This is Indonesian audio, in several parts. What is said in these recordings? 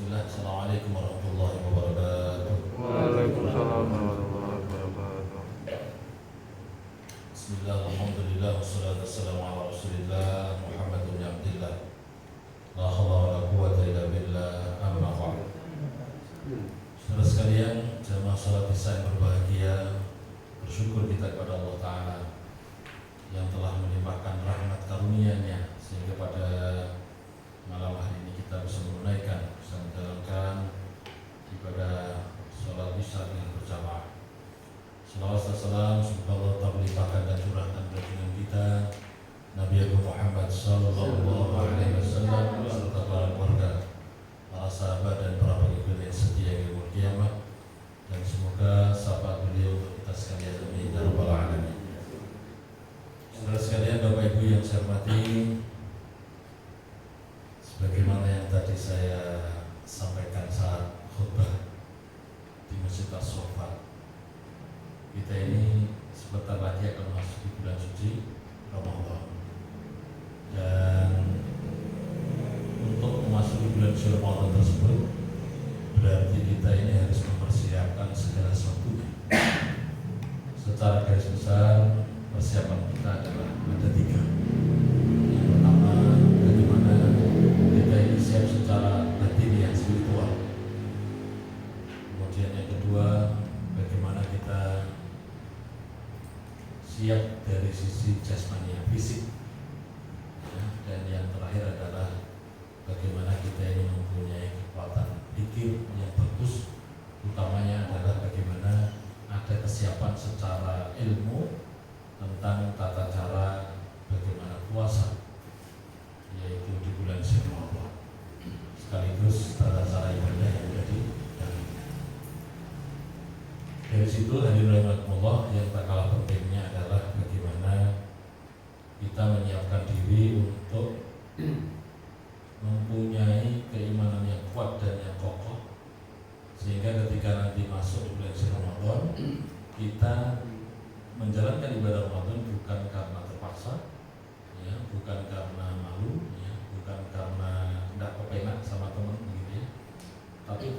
Bismillah. Assalamualaikum warahmatullahi wabarakatuh. Waalaikumsalam warahmatullahi wabarakatuh. Bismillah, alhamdulillah, wassalatu wassalamu ala rasulillah Muhammad bin Abdillah. La haula wa la quwwata illa billah, amma ba'd. Saudara sekalian, jamaah salat Isya yang berbahagia, bersyukur kita kepada Allah Ta'ala yang telah melimpahkan rahmat karunia-Nya sehingga pada malam hari ini kita bisa menunaikan, bisa menjalankan ibadah sholat Isya dengan berjamaah. Salawat dan salam semoga Allah tak melimpahkan dan curahkan junjungan kita Nabi Agung Muhammad Sallallahu Alaihi Wasallam beserta para keluarga, para sahabat dan para pengikut yang setia hingga kiamat, dan semoga syafaat beliau untuk kita sekalian amin ya rabbal alamin. Saudara sekalian, Bapak Ibu yang saya hormati, sebagaimana yang tadi saya sampaikan saat khutbah di Masjid As-Sofa, kita ini sebentar lagi akan masuk di bulan suci Ramadan. Dan untuk memasuki bulan suci Ramadan tersebut, berarti kita ini harus mempersiapkan segala sesuatunya. Secara garis besar, persiapan kita adalah ada tiga. Yang pertama, bagaimana kita ini siap secara batiniah spiritual. Kemudian yang kedua, bagaimana kita siap dari sisi jasmani fisik. Ya, dan yang terakhir adalah bagaimana kita ini mempunyai kekuatan pikir yang bagus, utamanya adalah bagaimana ada kesiapan secara ilmu tentang tata cara bagaimana puasa, yaitu di bulan Ramadan, sekaligus tata cara ibadah yang menjadi dari situ. Hadirin rahimakumullah, yang tak kalah pentingnya adalah bagaimana kita menyiapkan diri untuk mempunyai keimanan yang kuat dan yang kokoh, sehingga ketika nanti masuk di bulan Ramadan, kita menjalankan ibadah Ramadan bukan karena terpaksa, ya, bukan karena malu, ya, bukan karena tidak kepenak sama teman, gitu ya, tapi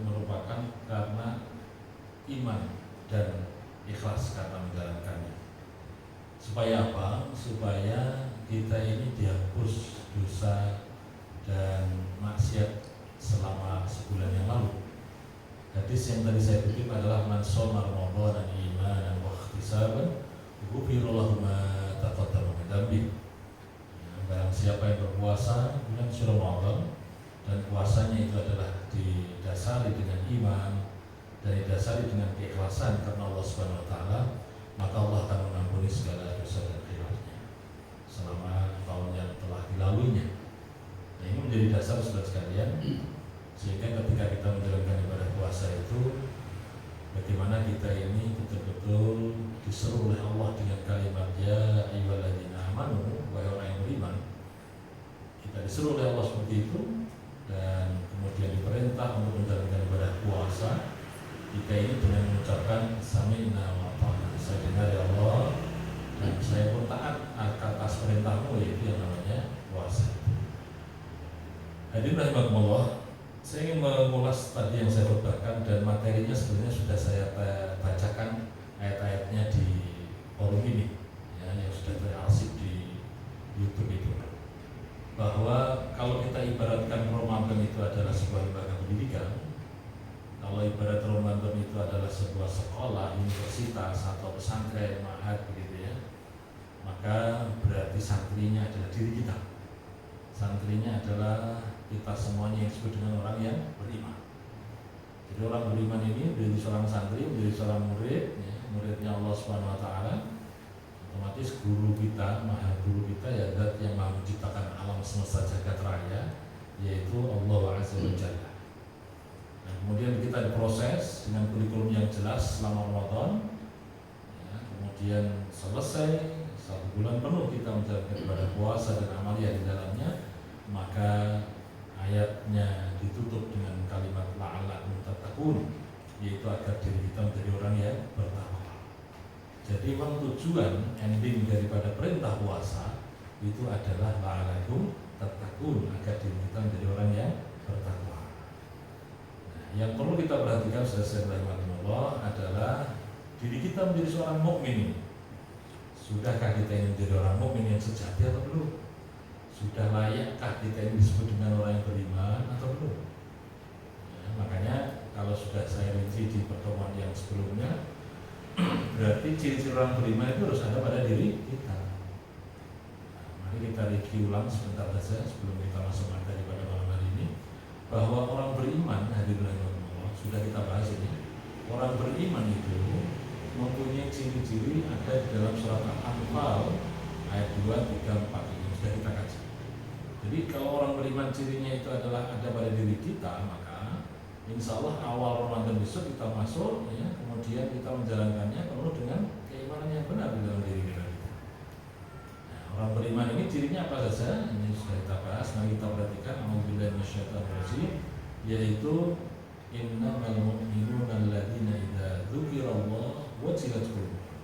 merupakan karena iman dan ikhlas karena menjalankannya. Supaya apa? Supaya kita ini dihapus dosa dan maksiat selama sebulan yang lalu. Hadis yang tadi saya kutip adalah man shoma Ramadan imanan wa ihtisaban ghufira lahu ma taqaddama min dhanbi. Barang siapa yang berpuasa bulan Ramadan dan puasanya itu adalah didasari dengan iman dan didasari dengan keikhlasan karena Allah Subhanahu wa taala, maka Allah akan mengampuni segala dosa dan khilafnya selama tahun yang telah dilaluinya. Nah, ini menjadi dasar saudara sekalian, sehingga ketika kita menjalankan ibadah puasa itu, bagaimana kita ini betul-betul disuruh oleh Allah dengan kalimat ya ayyuhalladzina amanu, wahai orang yang beriman. Kita disuruh oleh Allah seperti itu, dan kemudian diperintah untuk menjalankan ibadah puasa kita ini dengan mengucapkan sami'na wa ata'na, saya dengar ya Allah dan saya pun taat atas perintahmu, yaitu yang namanya puasa. Hadirin rahimakumullah, saya ingin mengulas tadi yang saya khutbahkan, dan materinya sebenarnya sudah saya bacakan ayat-ayatnya di forum ini, ya, yang sudah terarsip di YouTube itu. Bahwa kalau kita ibaratkan Ramadan itu adalah sebuah lembaga pendidikan, kalau ibarat Ramadan itu adalah sebuah sekolah, universitas atau pesantren, ma'had begitu ya, maka berarti santrinya adalah diri kita. Santrinya adalah kita semuanya yang disebut dengan orang yang beriman. Jadi orang beriman ini menjadi seorang santri, menjadi seorang murid, ya, muridnya Allah Subhanahu wa taala. Otomatis guru kita, maha guru kita, ya zat yang maha menciptakan alam semesta jagat raya, yaitu Allah Azza wa Jalla. Nah, kemudian kita diproses dengan kurikulum yang jelas selama Ramadan, ya, kemudian selesai 1 bulan penuh kita menjalankan ibadah puasa dan amalia di dalamnya, maka ayatnya ditutup dengan kalimat la'allakum tattaqun, yaitu agar diri kita menjadi orang yang bertakwa. Jadi memang tujuan ending daripada perintah puasa itu adalah la'alakum tattaqun, agar diri kita menjadi orang yang bertakwa. Nah, yang perlu kita perhatikan Allah adalah diri kita menjadi seorang mukmin. Sudahkah kita ini menjadi orang mukmin yang sejati atau belum? Sudah layakkah kita ini disebut dengan orang yang beriman atau belum? Ya, makanya kalau sudah saya rinci di pertemuan yang sebelumnya, berarti ciri-ciri orang beriman itu harus ada pada diri kita. Nah, mari kita review ulang sebentar saja sebelum kita masuk materi pada malam hari ini, bahwa orang beriman, hadirin Allah, sudah kita bahas ini. Orang beriman itu mempunyai ciri-ciri ada di dalam surat Al-Anfal ayat 2, 3, 4 ini sudah kita kaji. Jadi kalau orang beriman cirinya itu adalah ada pada diri kita, maka insya Allah awal Ramadan besok kita masuk, ya, kemudian kita menjalankannya penuh dengan keimanan yang benar di dalam diri kita. Nah, orang beriman ini cirinya apa saja? Ini sudah kita bahas. Mari kita perhatikan. A'udzubillahi minasyaitonir rajim, yaitu innamal mu'minuna alladzina idza dzukirallahu wajilat qulubuhum.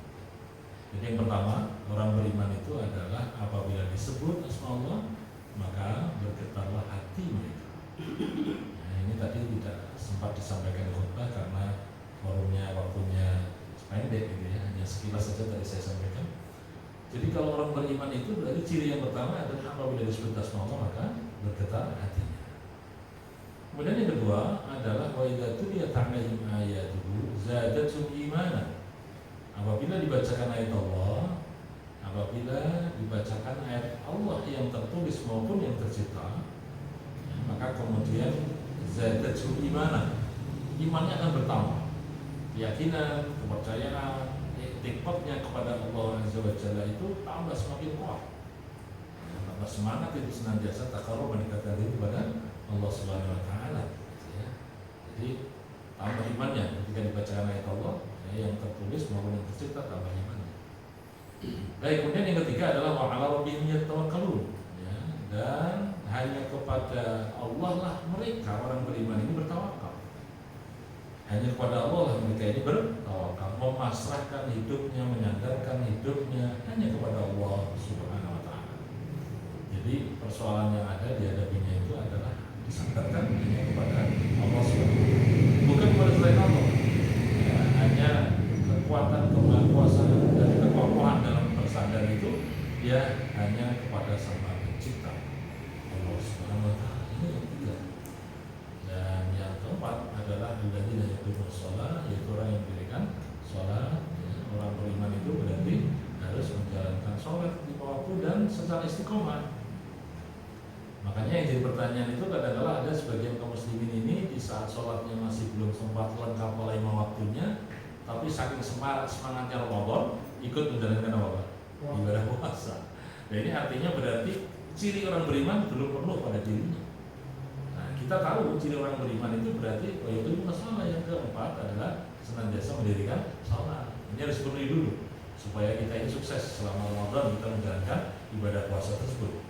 Jadi yang pertama, orang beriman itu adalah apabila disebut asma Allah, maka bergetarlah hati mereka. Nah, ini tadi tidak sempat disampaikan di khutbah karena forumnya waktunya pendek gitu ya, hanya sekilas saja tadi saya sampaikan. Jadi kalau orang beriman itu berarti ciri yang pertama adalah apabila disebut asma Allah maka bergetar hatinya. Kemudian yang kedua adalah wa idza tuliyat 'alaihim ayatuhu zadatuhum imanan. Apabila dibacakan ayat Allah, apabila dibacakan ayat Allah yang tertulis maupun yang tercipta, ya, maka kemudian zadatuhum imanan, imannya akan bertambah, keyakinan, kepercayaan, iktikadnya kepada Allah Azza wa Jalla itu tambah semakin kuat, ya, tambah semangat itu senantiasa taqarrub mendekatkan diri kepada Allah Subhanahu wa Ta'ala, ya. Jadi tambah imannya ketika dibacakan ayat Allah, ya, yang tertulis maupun yang tercipta, tambah imannya. Baik, kemudian yang ketiga adalah wa 'ala rabbihim yatawakkalun, ya, dan hanya kepada Allah lah mereka orang beriman ini bertawakal. Hanya kepada Allah lah mereka ini bertawakal, memasrahkan hidupnya, menyandarkan hidupnya hanya kepada Allah Subhanahu wa Ta'ala. Jadi persoalan yang ada dihadapinya itu adalah disandarkan hanya kepada Allah Subhanahu wa Ta'ala, bukan kepada selain Allah. Ya, hanya kekuatan kemahakuasaan dan kekokohan dalam bersandar itu dia hanya kepada Sang Maha Pencipta Allah Subhanahu wa Ta'ala. Ini yang ketiga. Dan yang keempat adalah alladzina yuqimus shalah, yaitu orang yang mendirikan shalah. Ya, orang beriman itu berarti harus menjalankan sholat di waktu dan secara istiqomah. Makanya yang jadi pertanyaan itu adalah ada sebagian kaum muslimin ini di saat sholatnya masih belum sempat lengkap oleh 5 waktunya, tapi saking semangatnya Ramadan ikut menjalankan apa? Ibadah puasa. Nah, ini artinya berarti ciri orang beriman belum penuh pada dirinya. Nah, kita tahu ciri orang beriman itu berarti yaitu masalah yang keempat adalah senantiasa mendirikan sholat. Ini harus penuhi dulu supaya kita ini sukses selama Ramadan kita menjalankan ibadah puasa tersebut.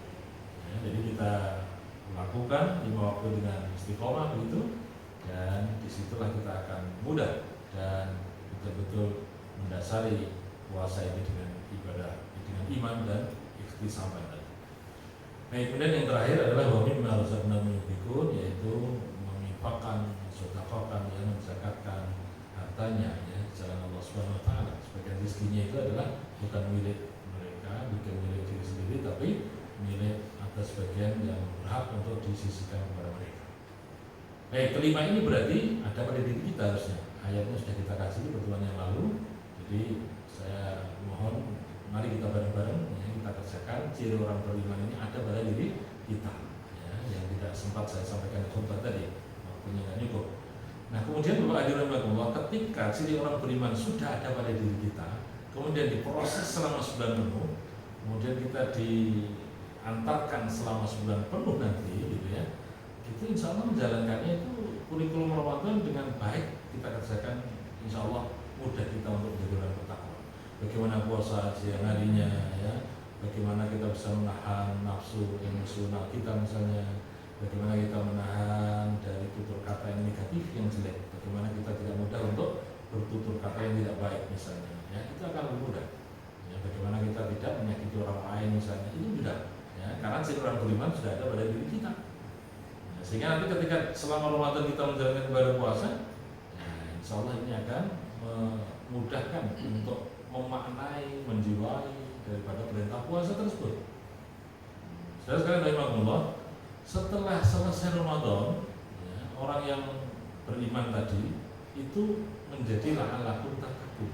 Ya, jadi kita lakukan 5 waktu dengan istiqomah begitu, dan disitulah kita akan mudah dan betul-betul mendasari puasa ini dengan ibadah, dengan iman dan ikhtisaban. Baik, kemudian yang terakhir adalah wa mimma razaqnahum yunfiqun, yaitu menginfakkan, sedekahkan, ya, menzakatkan hartanya, ya, jalan Allah Subhanahu wa Ta'ala. Sebagian rezekinya itu adalah bukan milik mereka, bukan milik diri sendiri, tapi milik atas sebagian yang berhak untuk disisihkan kepada mereka. Baik, kelima ini berarti ada pada diri kita harusnya. Ayatnya sudah kita kasih di pertemuan yang lalu. Jadi saya mohon mari kita bareng-bareng, ya, kita kerjakan ciri orang beriman ini ada pada diri kita, ya, yang tidak sempat saya sampaikan di khutbah tadi, waktunya nggak cukup. Nah, kemudian Bapak hadirin Allah, ketika ciri orang beriman sudah ada pada diri kita, kemudian diproses selama 9 penuh, kemudian kita diantarkan selama 9 penuh nanti, gitu ya, itu insya Allah menjalankannya itu kurikulum Ramadan dengan baik kita kerjakan, insya Allah mudah kita untuk menjadi orang bertakwa. Bagaimana puasa siang harinya, ya, bagaimana kita bisa menahan nafsu emosional kita misalnya, bagaimana kita menahan dari tutur kata yang negatif yang jelek, bagaimana kita tidak mudah untuk bertutur kata yang tidak baik misalnya, ya, itu akan lebih mudah, ya, Ya, bagaimana kita tidak menyakiti orang lain misalnya, itu tidak. Ya, karena ciri orang beriman sudah ada pada diri kita. Ya, sehingga nanti ketika selama Ramadan kita menjalankan ibadah puasa, ya, insya Allah ini akan memudahkan untuk memaknai, menjiwai daripada perintah puasa tersebut. Saudara sekalian rahimahullah, setelah selesai Ramadan, ya, orang yang beriman tadi itu menjadi la'allakum tattaqun.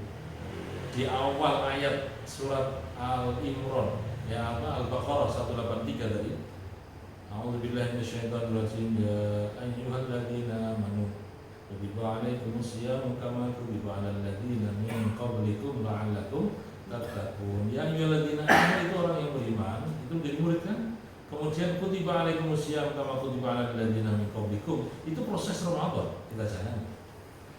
Di awal ayat surat Al-Imran, ya apa Al-Baqarah 183 tadi. A'udzubillahi minasyaitonir rajim, ya ayyuhalladzina amanu kutiba alaikumus syiyamu kama kutiba alal ladzina min qablikum la'allakum tattaqun. Ya ayyuhalladzina amanu itu orang yang beriman, itu menjadi murid kan? Kemudian kutiba alaikumus syiyam kama kutiba alal ladzina min qablikum. Itu proses Ramadan kita jalani.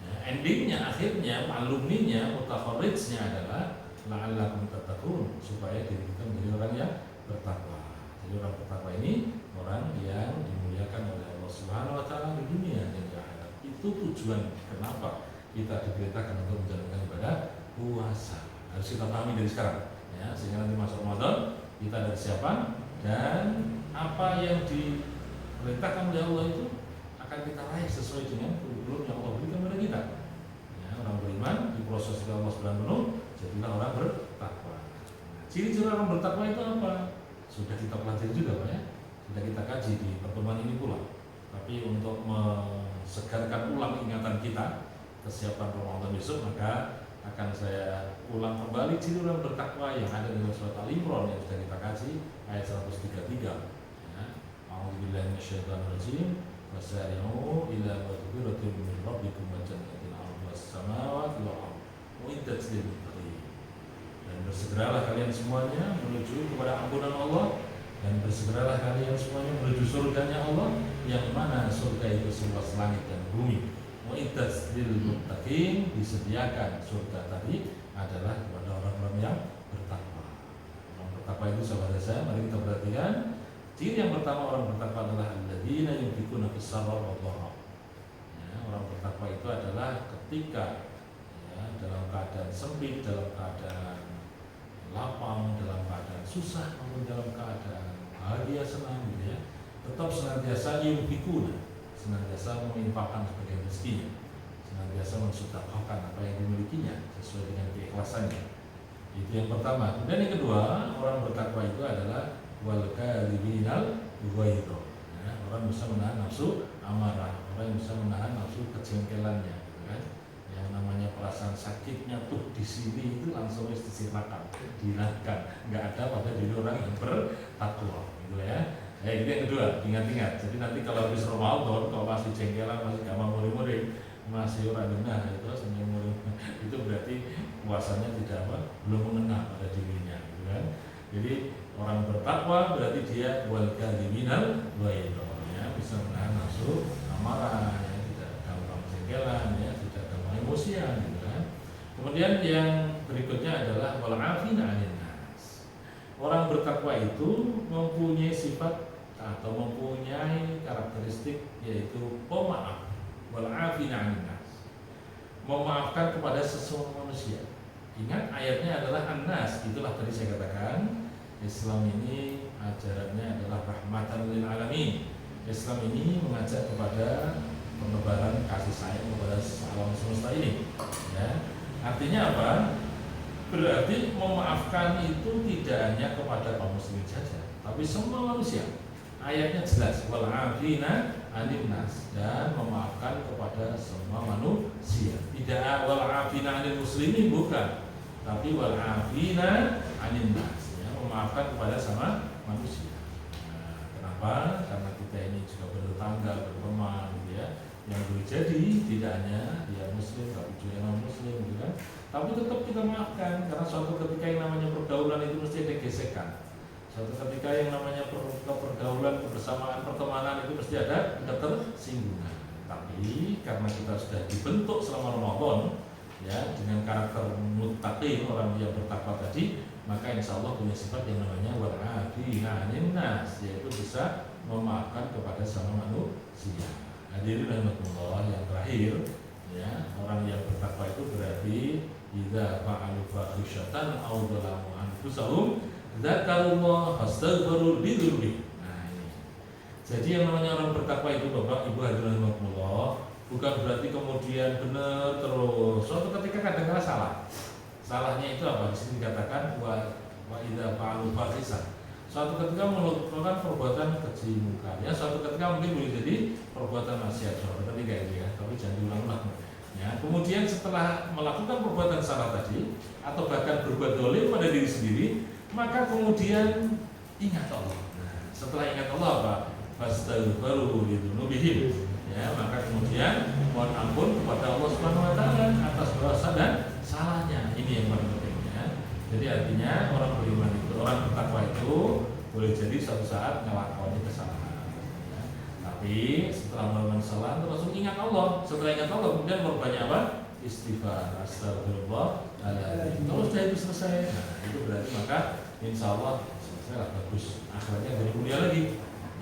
Ya, endingnya, akhirnya, alumninya, mutakharrijnya adalah la'allakum tattaqun, supaya diri kita menjadi orang yang bertakwa. Jadi orang bertakwa ini orang yang dimuliakan oleh Allah Subhanahu wa taala di dunia dan di akhirat. Itu tujuan kenapa kita diperintahkan untuk menjalankan ibadah puasa. Harus kita pahami dari sekarang, ya, sehingga nanti masuk Ramadan kita ada persiapan. Dan apa yang diperintahkan oleh Allah itu akan kita raih sesuai dengan kurikulum yang Allah berikan kepada kita. Ya, orang beriman diproses oleh Allah secara penuh, jadilah orang bertakwa. Ciri-ciri orang bertakwa itu apa? Sudah kita pelajari juga Pak ya, sudah kita kaji di pertemuan ini pula. Tapi untuk mensegarkan ulang ingatan kita kesiapan Ramadan besok, maka akan saya ulang kembali ciri orang bertakwa yang ada di surat Al-Imran yang sudah kita kaji ayat 133. Ya. A'udzubillahi minasyaitonir rajim. Wasari'u ila maghfiratin min rabbikum wa jannatin 'arduhas samawati wal ardh uiddat lil muttaqin. Dan bersegeralah kalian semuanya menuju kepada ampunan Allah, dan bersegeralah kalian semuanya menuju surganya Allah, yang mana surga itu seluas langit dan bumi. Mu'iddat lil muttaqin, disediakan surga tadi adalah kepada orang-orang yang bertakwa. Orang bertakwa itu sahabat saya, mari kita perhatikan. Ciri yang pertama orang bertakwa adalah alladzina yunfiquna fis sarra wad dharra. Ya, orang bertakwa itu adalah ketika ya, dalam keadaan sempit, dalam keadaan lapang, dalam keadaan susah maupun dalam keadaan bahagia senang gitu ya, tetap senantiasa yunfiquna, senantiasa menginfakkan sebagai rezekinya, senantiasa mensedekahkan apa yang dimilikinya sesuai dengan keikhlasannya. Itu yang pertama. Dan yang kedua, orang bertakwa itu adalah wal kadhiminal ghaidha. Ya, orang bisa menahan nafsu amarah, orang yang bisa menahan nafsu kejengkelannya, gitu kan. Yang namanya perasaan sakitnya tuh di sini itu langsung disirnakan, dihilangkan, nggak ada pada diri orang yang bertakwa, gitu ya. Ya, itu yang kedua, ingat-ingat. Jadi nanti kalau habis Ramadan, kalau masih jengkelan, masih gak mau murid-murid, masih orang dengar itu senyum, itu berarti puasanya tidak apa, belum mengena pada dirinya, gitu kan. Jadi orang bertakwa berarti dia wal kadhiminal ghaidha, ya, bisa menahan nafsu amarah, ya, tidak gampang jengkelan, ya, tidak gampang emosian, gitu kan. Kemudian yang berikutnya adalah wal 'afina 'anil nas. Orang bertakwa itu mempunyai sifat atau mempunyai karakteristik yaitu pemaaf, wal 'afina 'anil nas, memaafkan kepada sesama manusia. Ingat ayatnya adalah an-nas, itulah tadi saya katakan Islam ini ajarannya adalah rahmatan lil alamin. Islam ini mengajak kepada penebaran kasih sayang kepada alam semesta ini. Ya. Artinya apa? Berarti memaafkan itu tidak hanya kepada kaum muslimin saja, tapi semua manusia. Ayatnya jelas, wal 'afina 'anil nas, dan memaafkan kepada semua manusia. Tidak wal 'afina 'anil muslimin, bukan, tapi wal 'afina 'anil nas, ya, memaafkan kepada sama manusia. Nah, kenapa? Karena kita ini juga bertetangga, berteman, gitu ya. Yang boleh jadi tidak hanya dia muslim, tapi juga non muslim, gitu kan. Tapi tetap kita maafkan, karena suatu ketika yang namanya pergaulan itu mesti ada gesekan. Suatu ketika yang namanya pergaulan, kebersamaan, pertemanan itu mesti ada ketersinggungan. Tapi karena kita sudah dibentuk selama Ramadan, ya, dengan karakter muttaqin, orang yang bertakwa tadi, maka insya Allah punya sifat yang namanya wal 'afina 'anil nas, yaitu bisa memaafkan kepada sama manusia. Hadirin rahimakumullah, yang terakhir, ya, orang yang bertakwa itu berarti idza fa'alu fahisyatan aw dzalamu anfusahum dzakarullah fastaghfiru lidzunubihim. Nah ini. Jadi yang namanya orang bertakwa itu Bapak Ibu hadirin rahimakumullah, bukan berarti kemudian benar terus. Suatu ketika kadang-kadang salah. Salahnya itu apa? Di sini dikatakan wa idza fa'alu fahisah. Suatu ketika melakukan perbuatan keji muka, ya. Suatu ketika mungkin boleh jadi perbuatan maksiat. Suatu ketika itu ya, tapi jangan diulang-ulang. Ya. Kemudian setelah melakukan perbuatan salah tadi, atau bahkan berbuat dolim pada diri sendiri, maka kemudian ingat Allah. Nah, setelah ingat Allah apa? Fastaghfiru lidzunubihim. Ya, maka kemudian mohon ampun kepada Allah Subhanahu wa taala atas dosa dan salahnya. Ini yang paling penting ya. Jadi artinya orang beriman itu, orang bertakwa itu boleh jadi suatu saat ngelakoni kesalahan. Ya. Tapi setelah melakukan kesalahan langsung ingat Allah. Setelah ingat Allah kemudian berbanyak apa? Istighfar, astagfirullah. Kalau sudah itu selesai, nah itu berarti maka insya Allah selesai lah, bagus. Akhirnya jadi mulia lagi.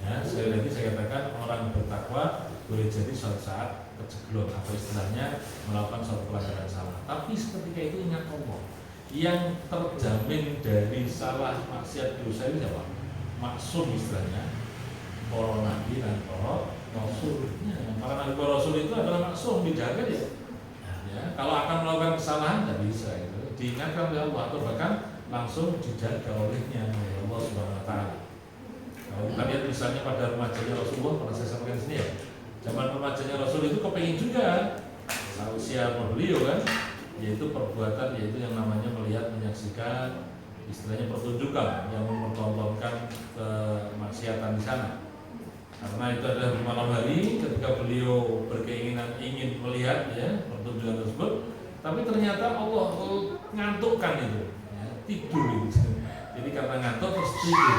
Ya, sekali lagi saya katakan orang bertakwa boleh jadi suatu saat keceglok atau istilahnya melakukan suatu pelanggaran salah. Tapi seketika itu ingat Allah. Yang terjamin dari salah maksiat dosa itu siapa? Maksum istilahnya. Para nabi dan para rasul. Ya, para nabi para rasul itu adalah maksum, dijaga ya. Ya, kalau akan melakukan kesalahan tidak bisa itu. Diingatkan oleh Allah atau bahkan langsung dijaga olehnya oleh Allah Subhanahu wa taala. Kalau kita lihat misalnya pada remajanya Rasulullah, pernah saya sampaikan di sini ya. Zaman remajanya Rasul itu kepengen juga usia beliau kan, yaitu perbuatan, yaitu yang namanya melihat, menyaksikan, istilahnya pertunjukan yang mempertontonkan kemaksiatan di sana. Karena itu adalah di malam hari ketika beliau berkeinginan ingin melihat ya pertunjukan tersebut, tapi ternyata Allah ngantukkan itu, ya, tidur itu. Jadi karena ngantuk terus tidur,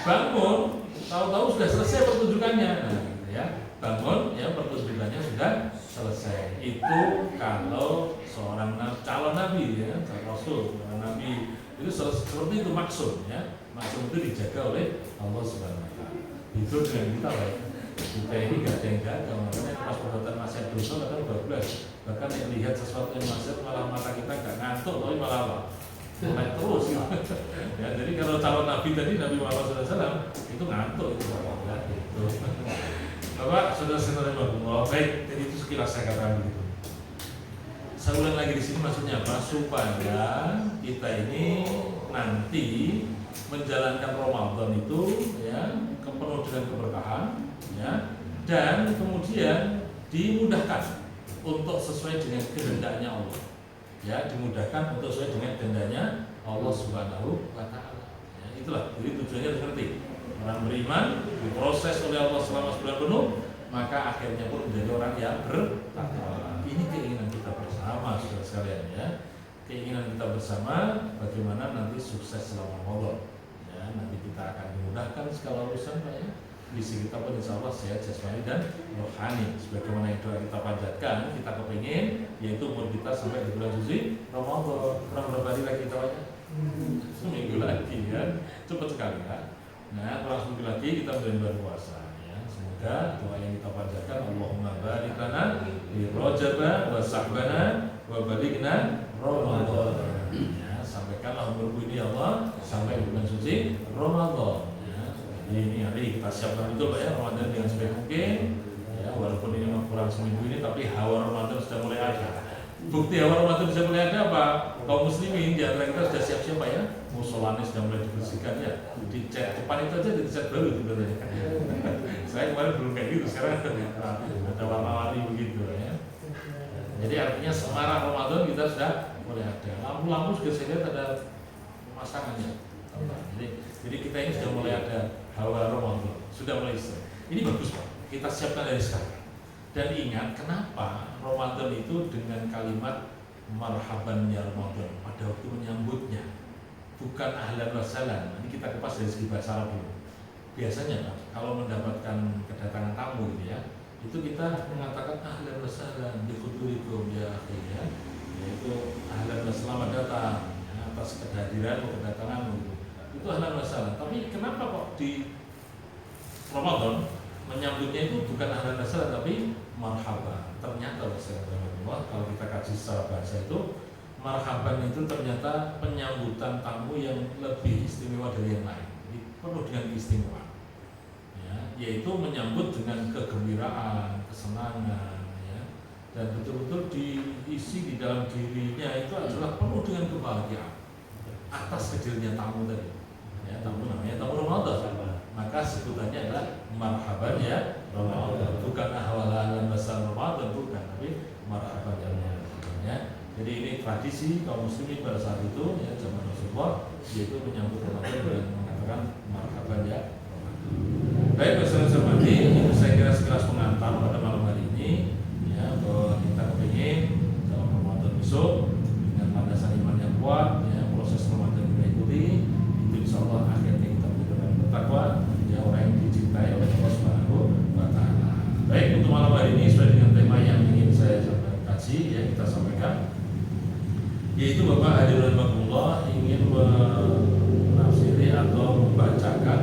bangun, tahu-tahu sudah selesai pertunjukannya, nah, ya. Bangun ya pertunjukannya sudah selesai. Itu kalau seorang calon nabi ya, calon rasul, calon nabi itu seperti itu maksud ya. Maksud itu dijaga oleh Allah Subhanahu wa taala. Itu dengan kita baik. Kita ini gak ada yang jaga, makanya pas perbuatan maksiat dosa kan bablas. Bahkan yang lihat sesuatu yang maksiat malah mata kita gak ngantuk, tapi malah apa? Mulai terus ya. Ya, jadi kalau calon nabi tadi Nabi Muhammad SAW itu ngantuk itu ya, gitu. Bapak, saudara-saudara Allah, baik, jadi itu sekilas saya katakan begitu. Saya ulang lagi di sini maksudnya apa? Supaya kita ini nanti menjalankan Ramadan itu ya penuh dengan keberkahan ya, dan kemudian dimudahkan untuk sesuai dengan kehendaknya Allah. Ya, dimudahkan untuk sesuai dengan kehendaknya Allah Subhanahu wa taala. Ya, itulah, jadi tujuannya harus ngerti. Orang beriman diproses oleh Allah selama sebulan penuh, maka akhirnya pun menjadi orang yang bertakwa. Ini keinginan kita bersama, saudara sekalian ya. Keinginan kita bersama bagaimana nanti sukses selama Ramadan. Ya, nanti kita akan dimudahkan segala urusan Pak ya. Visi kita pun insya Allah sehat jasmani dan rohani. Sebagaimana yang doa kita panjatkan, kita kepingin yaitu umur kita sampai di bulan suci Ramadan. Kurang berapa hari lagi kita Pak? Seminggu lagi kan, cepat sekali ya. Nah, kurang seminggu lagi kita menjalani bulan puasa ya. Semoga doa yang kita panjatkan Allahumma barik lana fi Rajab wa Sya'ban wa balighna Ramadan. Ya, sampaikanlah umurku ini ya Allah sampai bulan suci Ramadan. Ya. Jadi ini hari kita siapkan betul Pak ya Ramadan dengan sebaik mungkin. Ya, walaupun ini kurang seminggu ini tapi hawa Ramadan sudah mulai ada. Bukti hawa Ramadan sudah mulai ada apa? Kaum muslimin di antara kita sudah siap-siap Pak ya. Musolanya sudah mulai dibersihkan ya, dicat depan itu aja dicat baru sebenarnya. Saya kemarin belum kayak gitu, sekarang ada warna-warni begitu ya. Jadi artinya semarak Ramadan kita sudah mulai ada. Lampu-lampu juga saya lihat ada pemasangannya. Jadi kita ini sudah mulai ada hawa Ramadan, sudah mulai istirahat. Ini bagus Pak, kita siapkan dari sekarang. Dan ingat kenapa Ramadan itu dengan kalimat marhaban ya Ramadan pada waktu menyambutnya. Bukan ahlan wa sahlan. Ini kita kupas dari segi bahasa Arab dulu. Biasanya Pak, kalau mendapatkan kedatangan tamu gitu ya, itu kita mengatakan ahlan wa sahlan bi hudurikum ya akhi ya. Yaitu ahlan wa selamat datang ya, atas kehadiran atau kedatanganmu gitu. Itu ahlan wa sahlan. Tapi kenapa kok di Ramadan menyambutnya itu bukan ahlan wa sahlan tapi marhaban. Ternyata Allah kalau kita kaji secara bahasa itu marhaban itu ternyata penyambutan tamu yang lebih istimewa dari yang lain. Jadi penuh dengan keistimewaan. Ya, yaitu menyambut dengan kegembiraan, kesenangan, ya, dan betul-betul diisi di dalam dirinya itu adalah penuh dengan kebahagiaan atas kecilnya tamu tadi. Ya, tamu namanya tamu Ramadan. Maka sebutannya adalah marhaban ya Ramadan, bukan ahwalan besar Ramadan, bukan, tapi marhaban ya Ramadan. Ya. Jadi ini tradisi kaum muslimin pada saat itu ya zaman Rasulullah, yaitu menyambut Ramadan dan mengatakan marhaban ya Ramadan. Baik, saudara-saudara, itu saya kira sekilas pengantar pada malam hari ini ya, bahwa kita kepingin dalam Ramadan besok dengan landasan iman yang kuat ya, proses Ramadan kita ikuti, itu insya Allah akhirnya kita menjadi bertakwa ya, orang yang dicintai oleh Allah Subhanahu wa Ta'ala. Baik, untuk malam hari ini sesuai dengan tema yang ingin saya kaji ya, kita sampaikan, yaitu Bapak hadirin rahimakumullah ingin menafsiri atau membacakan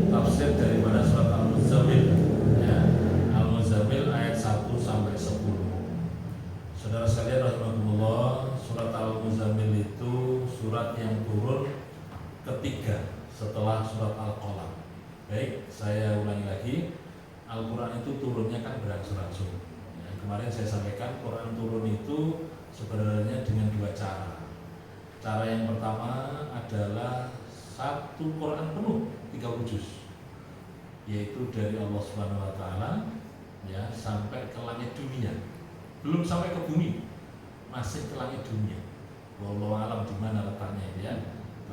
tafsir daripada surat Al-Muzammil ya, Al-Muzammil ayat 1 sampai 10. Saudara sekalian rahimakumullah, surat Al-Muzammil itu surat yang turun ketiga setelah surat Al-Qalam. Baik, saya ulangi lagi, Al-Quran itu turunnya kan berangsur-angsur ya, kemarin saya sampaikan Quran turun itu sebenarnya dengan dua cara. Cara yang pertama adalah satu Quran penuh 30 juz, yaitu dari Allah Subhanahu wa Ta'ala ya, sampai ke langit dunia. Belum sampai ke bumi, masih ke langit dunia. Wallahu alam di mana letaknya ya.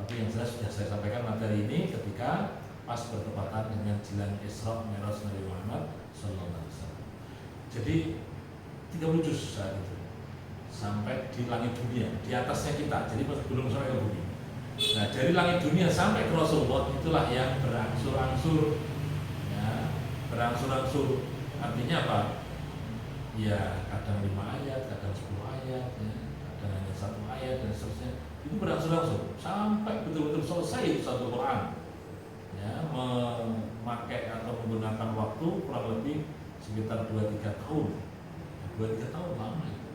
Tapi yang jelas sudah saya sampaikan materi ini ketika pas bertepatan dengan jalan Isra Mi'raj Nabi Muhammad sallallahu alaihi wasallam. Jadi 30 juz saat itu sampai di langit dunia, di atasnya kita, jadi belum sampai ke bumi. Nah, dari langit dunia sampai ke Rasulullah itulah yang berangsur-angsur ya, berangsur-angsur. Artinya apa? Ya, kadang 5 ayat, kadang 10 ayat ya, kadang hanya 1 ayat dan seterusnya. Itu berangsur-angsur sampai betul-betul selesai satu Quran ya, memakai atau menggunakan waktu kurang lebih sekitar 2-3 tahun. 2-3 tahun lama itu.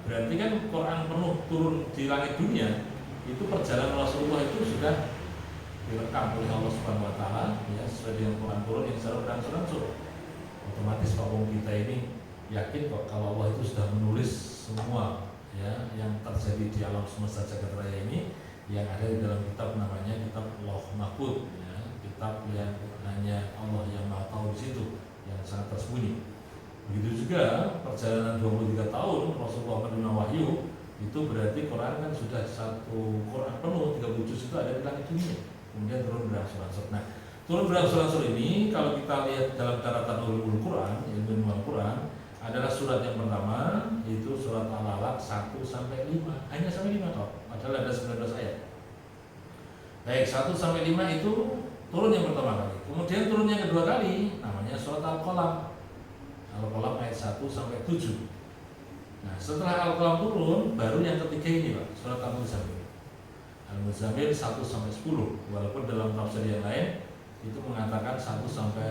Berarti kan Quran penuh turun di langit dunia, itu perjalanan Rasulullah itu sudah direkam oleh Allah Subhanahu wa Ta'ala ya, sesuai dengan Quran turun yang secara berangsur-angsur. Otomatis kaum kita ini yakin kok kalau Allah itu sudah menulis semua ya yang terjadi di alam semesta jagat raya ini, yang ada di dalam kitab namanya kitab Lauh Mahfuz ya, kitab yang hanya Allah yang Maha tahu di situ, yang sangat tersembunyi. Begitu juga perjalanan 23 tahun Rasulullah menerima wahyu, itu berarti Quran kan sudah satu Quran penuh 30 juz itu ada di langit dunia, kemudian turun berangsur-angsur. Nah, turun berangsur-angsur ini kalau kita lihat dalam catatan ulumul Quran, ilmu Al-Quran, adalah surat yang pertama yaitu surat Al-Alaq 1 sampai 5, hanya sampai 5 toh, padahal ada 19 ayat. Baik, 1 sampai 5 itu turun yang pertama kali. Kemudian turun yang kedua kali namanya surat Al-Qalam. Al-Qalam ayat 1 sampai 7. Nah, setelah Al-Qalam turun, baru yang ketiga ini Pak, surat Al-Muzammil. Al-Muzammil 1 sampai 10, walaupun dalam tafsir yang lain itu mengatakan 1 sampai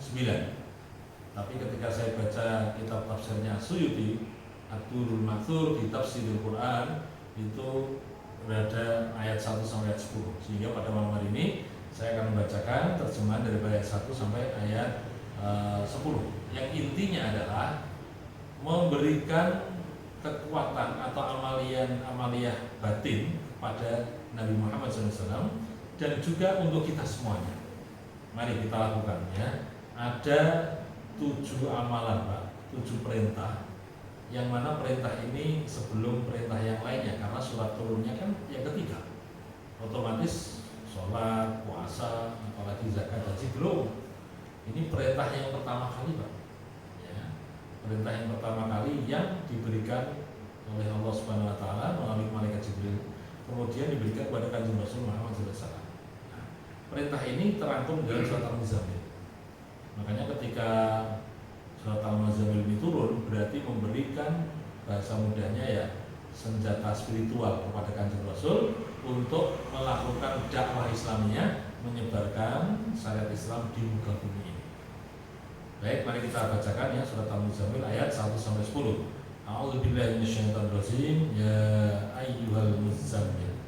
9. Tapi ketika saya baca kitab tafsirnya Suyuti, Ad-Durrul Mansur di Tafsirul Quran, itu berada ayat 1 sampai ayat 10. Sehingga pada malam hari ini saya akan membacakan terjemahan dari ayat 1 sampai ayat 10. Yang intinya adalah memberikan kekuatan atau amaliyah batin kepada Nabi Muhammad SAW dan juga untuk kita semuanya. Mari kita lakukan ya. Ada 7 amalan Pak, 7 perintah, yang mana perintah ini sebelum perintah yang lainnya, karena surat turunnya kan yang ketiga. Otomatis sholat, puasa, apalagi zakat, haji belum. Ini perintah yang pertama kali Pak ya, perintah yang pertama kali yang diberikan oleh Allah Subhanahu wa Ta'ala melalui malaikat Jibril, kemudian diberikan kepada Kanjeng Rasul Muhammad SAW. Nah, perintah ini terangkum dalam surat Al-Muzammil. Makanya ketika surat Al-Muzammil ini turun, berarti memberikan, bahasa mudahnya ya, senjata spiritual kepada Kanjeng Rasul untuk melakukan dakwah Islamnya, menyebarkan syariat Islam di muka bumi ini. Baik, mari kita bacakan ya surat Al-Muzammil ayat 1 sampai 10. A'udzubillahi minasyaitonirrajim. Ya ayyuhal muzzammil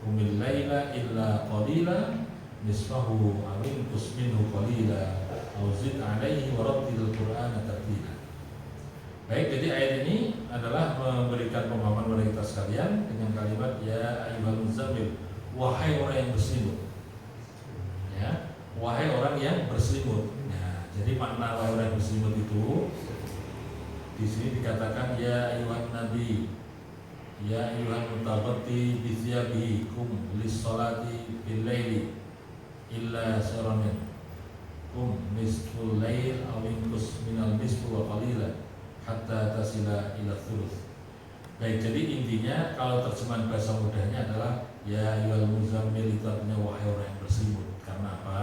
qumil laila illa qalila nisfahu aw inqus minhu qalila aw zid 'alaihi warattilil qur'ana tartila. Baik, jadi ayat ini adalah memberikan pemahaman kepada kita sekalian dengan kalimat ya ayyuhal muzzammil, wahai orang yang berselimut. Ya, wahai orang yang berselimut. Nah, jadi makna wahai orang yang berselimut itu di sini dikatakan ya ayyuhan nabi, ya ayyuhan mutaghatti bi thiyabihi kum lis-salati bil laili illa siramin kum nisful lail aw inqus minal nisfi wa qalila hatta tasila ila thuluth. Baik, jadi intinya kalau terjemahan bahasa mudahnya adalah ya ayyuhal muzammil, itu artinya wahai orang yang berselimut. Karena apa?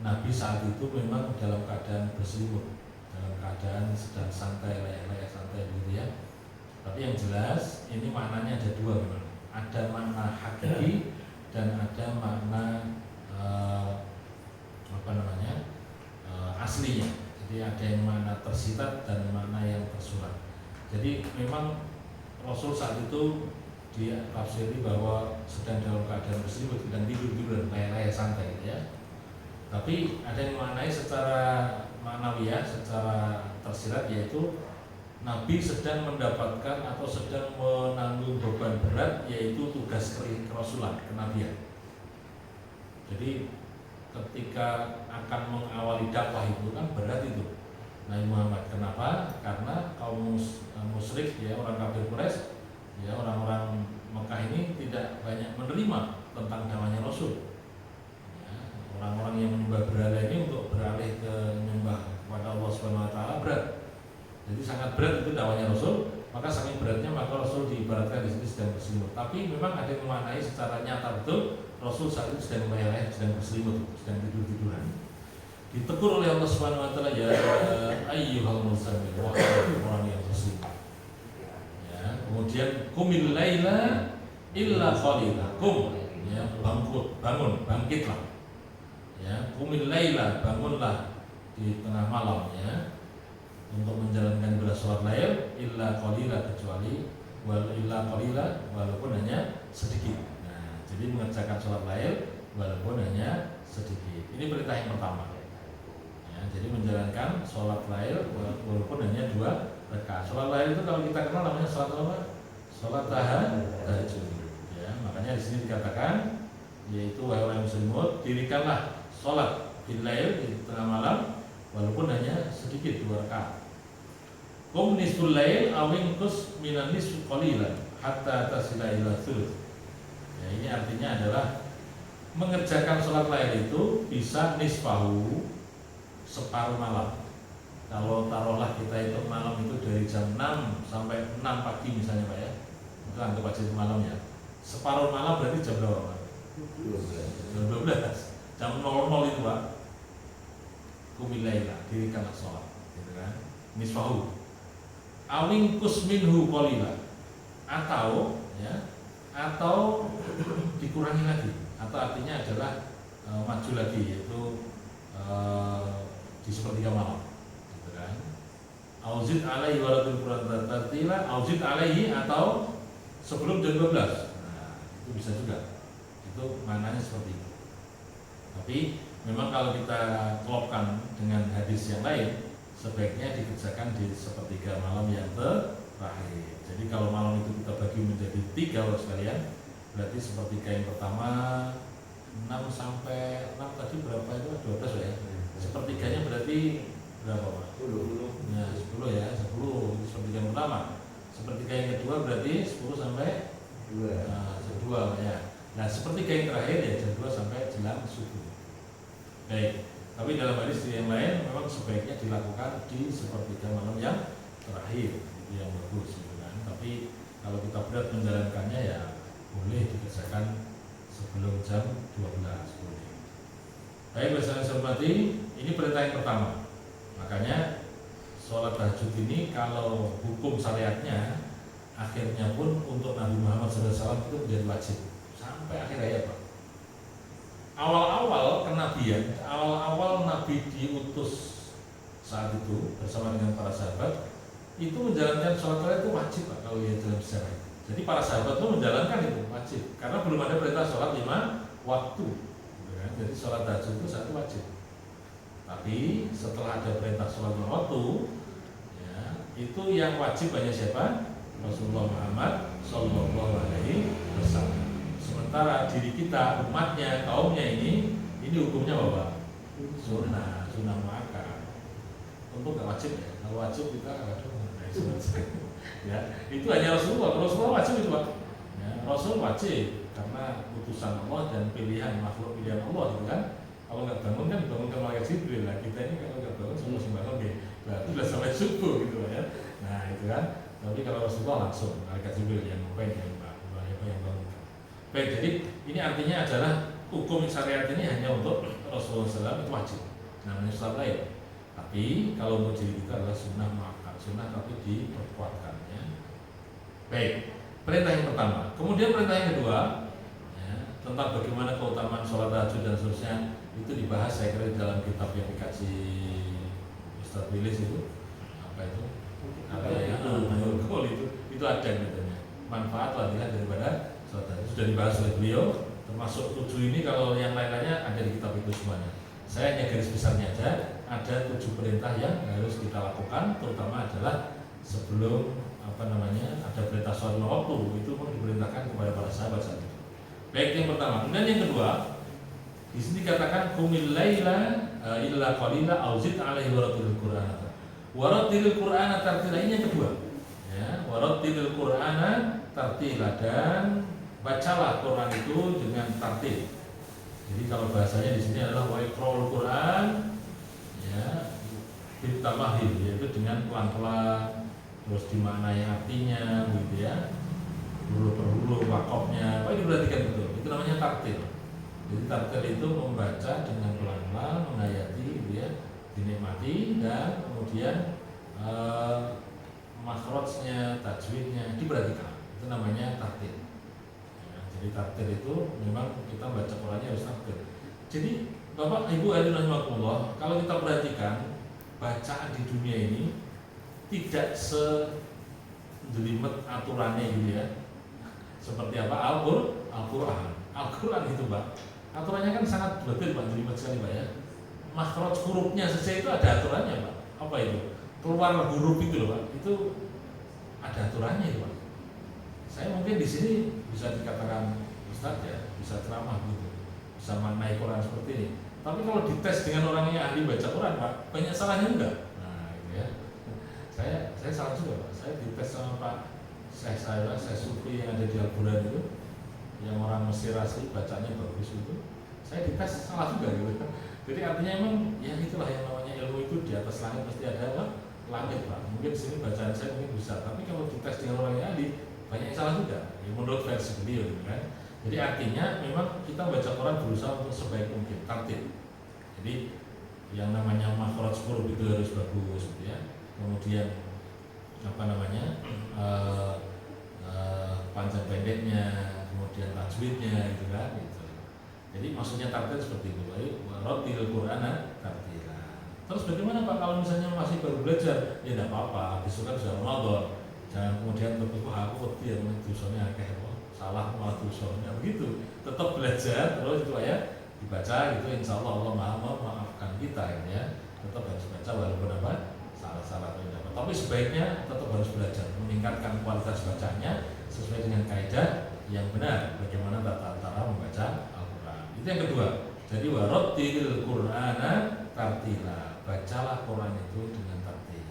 Nabi saat itu memang dalam keadaan berselimut, dalam keadaan sedang santai, layak-layak santai gitu ya. Tapi yang jelas ini maknanya ada dua memang. Ada makna hakiki dan ada makna aslinya. Jadi ada yang makna tersirat dan makna yang tersurat. Jadi memang Rasul saat itu ditafsiri bahwa sedang dalam keadaan berselimut, sedang tidur-tidur, layak-layak santai gitu ya. Tapi ada yang maknai secara maknawiyah, secara tersirat, yaitu Nabi sedang mendapatkan atau sedang menanggung beban berat, yaitu tugas kerasulan, kenabian. Jadi ketika akan mengawali dakwah itu kan berat itu Nabi Muhammad. Kenapa? Karena kaum musyrik ya, orang kafir Quraisy ya, orang-orang Mekah ini tidak banyak menerima tentang dakwahnya Rasul. Ya, orang-orang yang menyembah berhala ini untuk beralih ke menyembah kepada Allah Subhanahu wa taala berat. Jadi sangat berat itu dakwahnya Rasul. Maka saking beratnya maka Rasul diibaratkan di sini sedang berselimut. Tapi memang ada yang memaknai secara nyata betul Rasul saat itu sedang meleleh, sedang berselimut, sedang tidur-tiduran. Ditegur oleh Allah Subhanahu wa taala, ya ayyuhal muzammil, wahai orang yang berselimut. Ya, kemudian qumil laila illa qalila. Qum, ya, bangun, bangkitlah. Ya, qumil laila, bangunlah di tengah malam ya, untuk menjalankan ibadah sholat lail illa qalila, kecuali illa qalila, walaupun hanya sedikit. Nah, jadi mengerjakan sholat lail walaupun hanya sedikit. Ini perintah yang pertama. Ya, jadi menjalankan sholat lail walaupun hanya 2 rakaat. Sholat lail itu kalau kita kenal namanya sholat apa? Sholat tahajud. Ya, makanya di sini dikatakan yaitu wahai orang yang berselimut, dirikanlah sholat bil lail di tengah malam walaupun hanya sedikit 2 rakaat. Qum nisful lail aw inqus minan nisfi qalilan hatta tasila ila thuluth. Ya, ini artinya adalah mengerjakan sholat lail itu bisa nisfahu, separuh malam. Kalau taruhlah kita itu malam itu dari jam 6 sampai 6 pagi misalnya Pak ya, itu anggap aja itu malam ya. Separuh malam berarti jam berapa Pak? Jam 12. Jam 00 itu Pak. Qumil laila, dirikanlah sholat gitu kan. Nisfahu awingkus minhu qalila, atau ya, atau dikurangi lagi, atau artinya adalah maju lagi, yaitu di sepertiga malam gitu kan. Auzid alaihi waratul Quran tartila, auzid alaihi, atau sebelum jam 12. Nah, itu bisa juga, itu maknanya seperti itu. Tapi memang kalau kita klopkan dengan hadis yang lain, sebaiknya dikerjakan di sepertiga malam yang terakhir. Jadi kalau malam itu kita bagi menjadi 3 Bapak sekalian, berarti sepertiga yang pertama 6 sampai 6 tadi berapa itu? 12 ya. Sepertiganya berarti berapa Pak? 10. Nah, 10 ya, 10 itu sepertiga yang pertama. Sepertiga yang kedua berarti 10 sampai 2. Nah, 2 ya. Nah, sepertiga yang terakhir ya jam 2 sampai jelang subuh. Baik. Tapi dalam hadis yang lain memang sebaiknya dilakukan di sepertiga malam yang terakhir, itu yang bagus gitu kan. Tapi kalau kita berat menjalankannya ya boleh dikerjakan sebelum jam 12 boleh. Baik, bersama hormati, ini perintah yang pertama. Makanya sholat tahajud ini kalau hukum syariatnya akhirnya pun untuk Nabi Muhammad SAW itu menjadi wajib sampai akhir hayat Pak. Awal-awal kenabian, awal-awal Nabi diutus saat itu bersama dengan para sahabat, itu menjalankan sholat tarawih itu wajib Pak kalau ya dalam sejarah. Jadi para sahabat itu menjalankan itu wajib karena belum ada perintah sholat 5 waktu. Gitu kan? Jadi sholat tahajud itu satu wajib. Tapi setelah ada perintah sholat 5 waktu, ya, itu yang wajib hanya siapa? Rasulullah Muhammad Sallallahu Alaihi Wasallam. Sementara diri kita, umatnya, kaumnya ini hukumnya apa? Sunnah muakkad. Untuk nggak wajib ya. Kalau wajib kita ya, itu hanya Rasulullah wajib itu Pak. Ya, Rasul wajib karena utusan Allah dan pilihan makhluk pilihan Allah itu kan. Kalau nggak bangun kan dibangunkan malaikat Jibril. Nah, kita ini kalau nggak bangun semua bangun ya, berarti sudah sampai subuh gitu ya. Nah itu kan. Tapi kalau Rasulullah langsung malaikat Jibril yang bangun. Baik, jadi ini artinya adalah hukum syariat ini hanya untuk Rasulullah SAW itu wajib. Namanya sholat lain. Tapi kalau untuk diri kita adalah sunnah muakkad, sunnah tapi diperkuatkannya. Baik, perintah yang pertama. Kemudian perintah yang kedua, ya, tentang bagaimana keutamaan sholat tahajud dan seterusnya itu dibahas saya kira di dalam kitab yang dikaji Ustaz Wilis itu apa itu? Apa ya? Itu ada katanya. Manfaat latihan daripada sholat tahajud sudah dibahas oleh beliau. Termasuk 7 ini kalau yang lain-lainnya ada di kitab itu semuanya. Saya hanya garis besarnya aja. Ada 7 perintah yang harus kita lakukan, terutama adalah sebelum ada perintah sholat 5 waktu itu pun diperintahkan kepada para sahabat saat itu. Baik, yang pertama. Kemudian yang kedua, di sini dikatakan qumil laila illa qalila au zid alaihi warattilil qur'ana. Warattilil qur'ana tartila, ini yang kedua. Ya, warattilil qur'ana tartila, dan bacalah Quran itu dengan tartil. Jadi kalau bahasanya di sini adalah waiqra'ul Quran, ya, bitamahil, yaitu dengan pelan-pelan, terus dimaknai artinya, gitu ya, huruf per huruf, wakofnya, apa diperhatikan betul. Itu namanya tartil. Jadi tartil itu membaca dengan pelan-pelan, menghayati, gitu ya, dinikmati, dan kemudian makhrajnya, tajwidnya diperhatikan. Itu namanya tartil. Jadi tartil itu memang kita baca Qurannya harus tartil. Jadi Bapak Ibu hadirin rahimakumullah, kalau kita perhatikan bacaan di dunia ini tidak sejelimet aturannya gitu ya. Seperti apa? Al-Quran. Al-Quran itu Pak, aturannya kan sangat detail Pak, jelimet sekali Pak ya. Makhraj hurufnya saja itu ada aturannya Pak. Apa itu? Keluar huruf itu loh Pak, itu ada aturannya itu Pak. Saya mungkin di sini bisa dikatakan Ustadz ya, bisa ceramah gitu, bisa maknai Quran seperti ini. Tapi kalau dites dengan orang yang ahli baca Quran Pak, banyak salahnya enggak? Nah gitu ya. Saya salah juga Pak. Saya dites sama Pak saya Sufi yang ada di Al-Quran itu, yang orang Mesir asli bacanya bagus itu. Saya dites salah juga gitu. Jadi artinya emang ya itulah yang namanya ilmu itu di atas langit pasti ada apa? Langit Pak. Mungkin sini bacaan saya mungkin bisa, tapi kalau dites dengan orang yang ahli banyak yang salah juga, ya, menurut versi beliau gitu kan. Jadi artinya memang kita baca Quran berusaha untuk sebaik mungkin tartil. Jadi yang namanya makhraj huruf itu harus bagus gitu ya. Kemudian panjang pendeknya, kemudian tajwidnya gitu kan gitu. Jadi maksudnya tartil seperti itu. Warattil Qur'ana tartila. Terus bagaimana Pak kalau misalnya masih baru belajar? Ya tidak apa-apa, besok kan sudah Ramadan. Jangan kemudian berpikir aku waktu yang dosanya kayak salah malah dosanya begitu. Tetap belajar terus itu ya dibaca gitu, insya Allah maha memaafkan kita gitu ya. Tetap harus baca walaupun apa salah-salah pendapat. Tapi sebaiknya tetap harus belajar, meningkatkan kualitas bacanya sesuai dengan kaidah yang benar. Bagaimana tata cara membaca Al-Quran. Itu yang kedua. Jadi warattilil Qur'ana tartila. Bacalah Quran itu dengan tartil.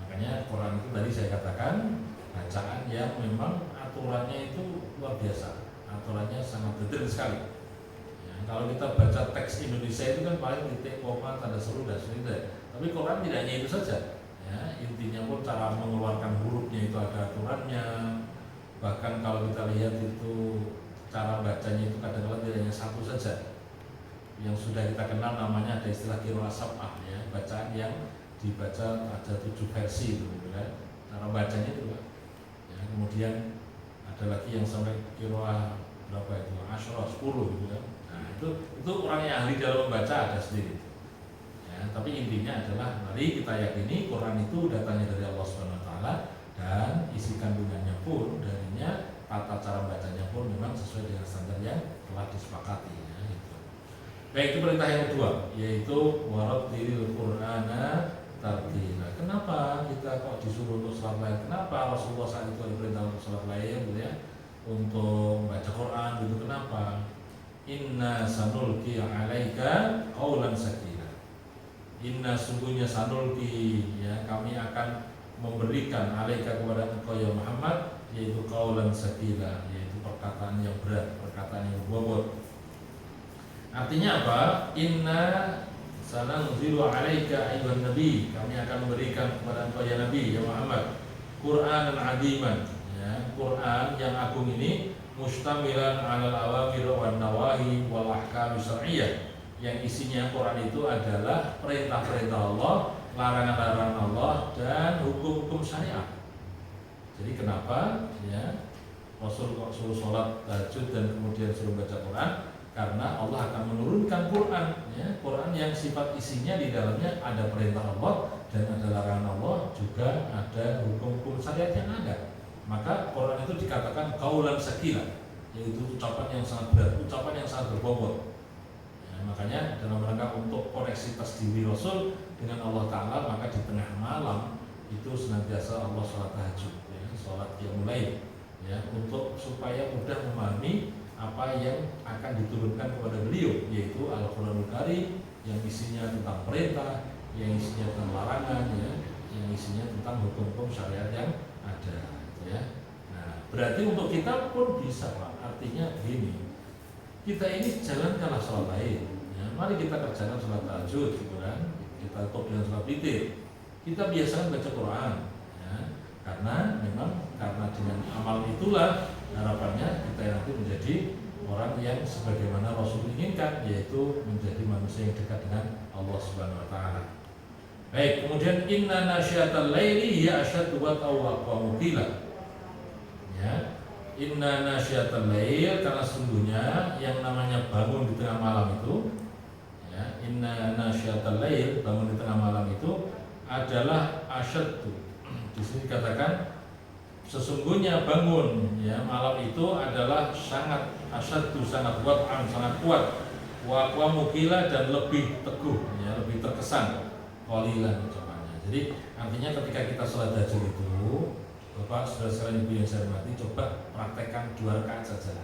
Makanya Quran itu tadi saya katakan bacaan yang memang aturannya itu luar biasa, aturannya sangat detail sekali. Ya, kalau kita baca teks Indonesia itu kan paling titik, koma, tanda seru dan sebagainya. Tapi Quran tidak hanya itu saja. Ya, intinya pun cara mengeluarkan hurufnya itu ada aturannya. Bahkan kalau kita lihat itu cara bacanya itu kadang-kadang tidak hanya satu saja. Yang sudah kita kenal namanya ada istilah qiraah sab'ah ya, bacaan yang dibaca ada 7 versi gitu kan, cara bacanya itu Pak. Ya, kemudian ada lagi yang sampai qiraah berapa itu, 10 gitu kan. Nah itu orang yang ahli dalam membaca ada sendiri. Ya, Tapi intinya adalah mari kita yakini Quran itu datangnya dari Allah Subhanahu Wa Taala dan isi kandungannya pun darinya tata cara bacanya pun memang sesuai dengan standar yang telah disepakati. Ya, gitu. Baik, itu perintah yang kedua, yaitu warattilil Qur'ana tartila. Kenapa kita kok disuruh untuk sholat lain? Kenapa Rasulullah saat itu diperintah untuk sholat lain, gitu ya? Untuk membaca Quran, gitu. Kenapa? Inna sanulki alaika qaulan sakina. Inna sungguhnya sanulki, ya, kami akan memberikan alaika kepada engkau ya Muhammad, yaitu qaulan sakina, yaitu perkataan yang berat, perkataan yang bobot. Artinya apa? Inna sananzilu alaika ayyuhan nabi, kami akan memberikan kepada engkau ya Nabi ya Muhammad Qur'anan adiman, ya, Quran yang agung ini mustamilan 'alal awamir wan nawahi wal ahkam syar'iyyah, yang isinya Quran itu adalah perintah-perintah Allah, larangan-larangan Allah dan hukum-hukum syariat. Jadi kenapa ya Rasul kok suruh sholat tahajud dan kemudian suruh baca Quran? Karena Allah akan menurunkan Quran, ya, Quran yang sifat isinya di dalamnya ada perintah Allah dan ada larangan Allah, juga ada hukum-hukum syariat yang ada. Maka Quran itu dikatakan qaulan sakila, yaitu ucapan yang sangat berat, ucapan yang sangat berbobot. Ya, makanya dalam rangka untuk koneksitas diri Rasul dengan Allah Ta'ala, maka di tengah malam itu senantiasa Allah sholat tahajud, ya, sholat qiyamul lail, ya, untuk supaya mudah memahami apa yang akan diturunkan kepada beliau, yaitu Al-Quranul Karim yang isinya tentang perintah, yang isinya tentang larangan, ya, yang isinya tentang hukum-hukum syariat yang ada, gitu ya. Nah, berarti untuk kita pun bisa, Pak. Artinya begini, kita ini jalankanlah sholat lain, ya. Mari kita kerjakan sholat tahajud, gitu kan. Kita top dengan sholat witir, kita biasakan baca Quran, ya. Karena memang karena dengan amal itulah harapannya kita nanti menjadi orang yang sebagaimana Rasul inginkan, yaitu menjadi manusia yang dekat dengan Allah Subhanahu Wa Taala. Baik, kemudian inna nasyiatal laili hiya asyaddu wat'an wa aqwamu qila. Ya, inna nasyiatal lail, karena sungguhnya yang namanya bangun di tengah malam itu, ya, inna nasyiatal lail, bangun di tengah malam itu adalah asyaddu. Di sini dikatakan sesungguhnya bangun, ya, malam itu adalah sangat asyaddu, sangat wat'an, sangat kuat, wa aqwamu qila, dan lebih teguh, ya, lebih terkesan qalilan ucapannya. Jadi artinya ketika kita sholat tahajud itu, Bapak, saudara-saudara, ibu yang saya hormati, coba praktekkan 2 rakaat saja.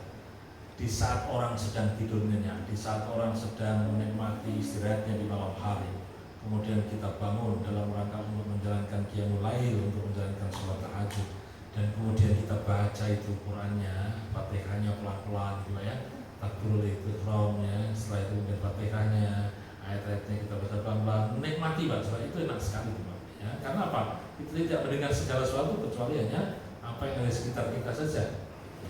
Di saat orang sedang tidur nyenyak, di saat orang sedang menikmati istirahatnya di malam hari, kemudian kita bangun dalam rangka untuk menjalankan qiyamul lail, untuk menjalankan sholat tahajud, dan kemudian kita baca itu Qurannya, Fatihahnya pelan-pelan, gitu ya, takbirul ihramnya, setelah itu kemudian Fatihahnya, ayat-ayatnya kita baca pelan-pelan, menikmati baca itu enak sekali, Pak. Ya, karena apa? Kita tidak mendengar segala sesuatu kecuali hanya apa yang ada di sekitar kita saja.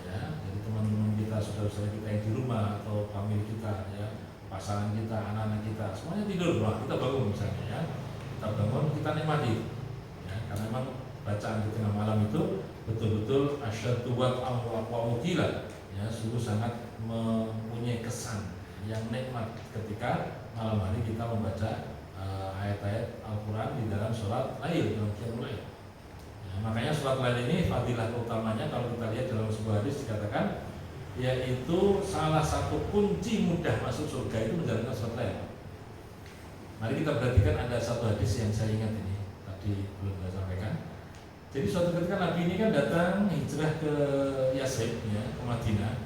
Ya, jadi teman-teman kita, saudara-saudara kita yang di rumah atau famili kita, ya, pasangan kita, anak-anak kita, semuanya tidur, Pak. Kita bangun misalnya, ya, kita bangun, kita nikmati. Ya, karena memang bacaan di tengah malam itu betul-betul asyaddu wat'an wa aqwamu qila, ya, sungguh sangat mempunyai kesan yang nikmat ketika malam hari kita membaca ayat-ayat Al-Quran di dalam sholat lail, dalam qiyamul lail. Ya, makanya sholat lail ini fadilah utamanya kalau kita lihat dalam sebuah hadis dikatakan, yaitu salah satu kunci mudah masuk surga itu menjalankan sholat lail. Mari kita perhatikan, ada satu hadis yang saya ingat ini tadi belum saya sampaikan. Jadi suatu ketika Nabi ini kan datang hijrah ke Yasrib, ya, ke Madinah.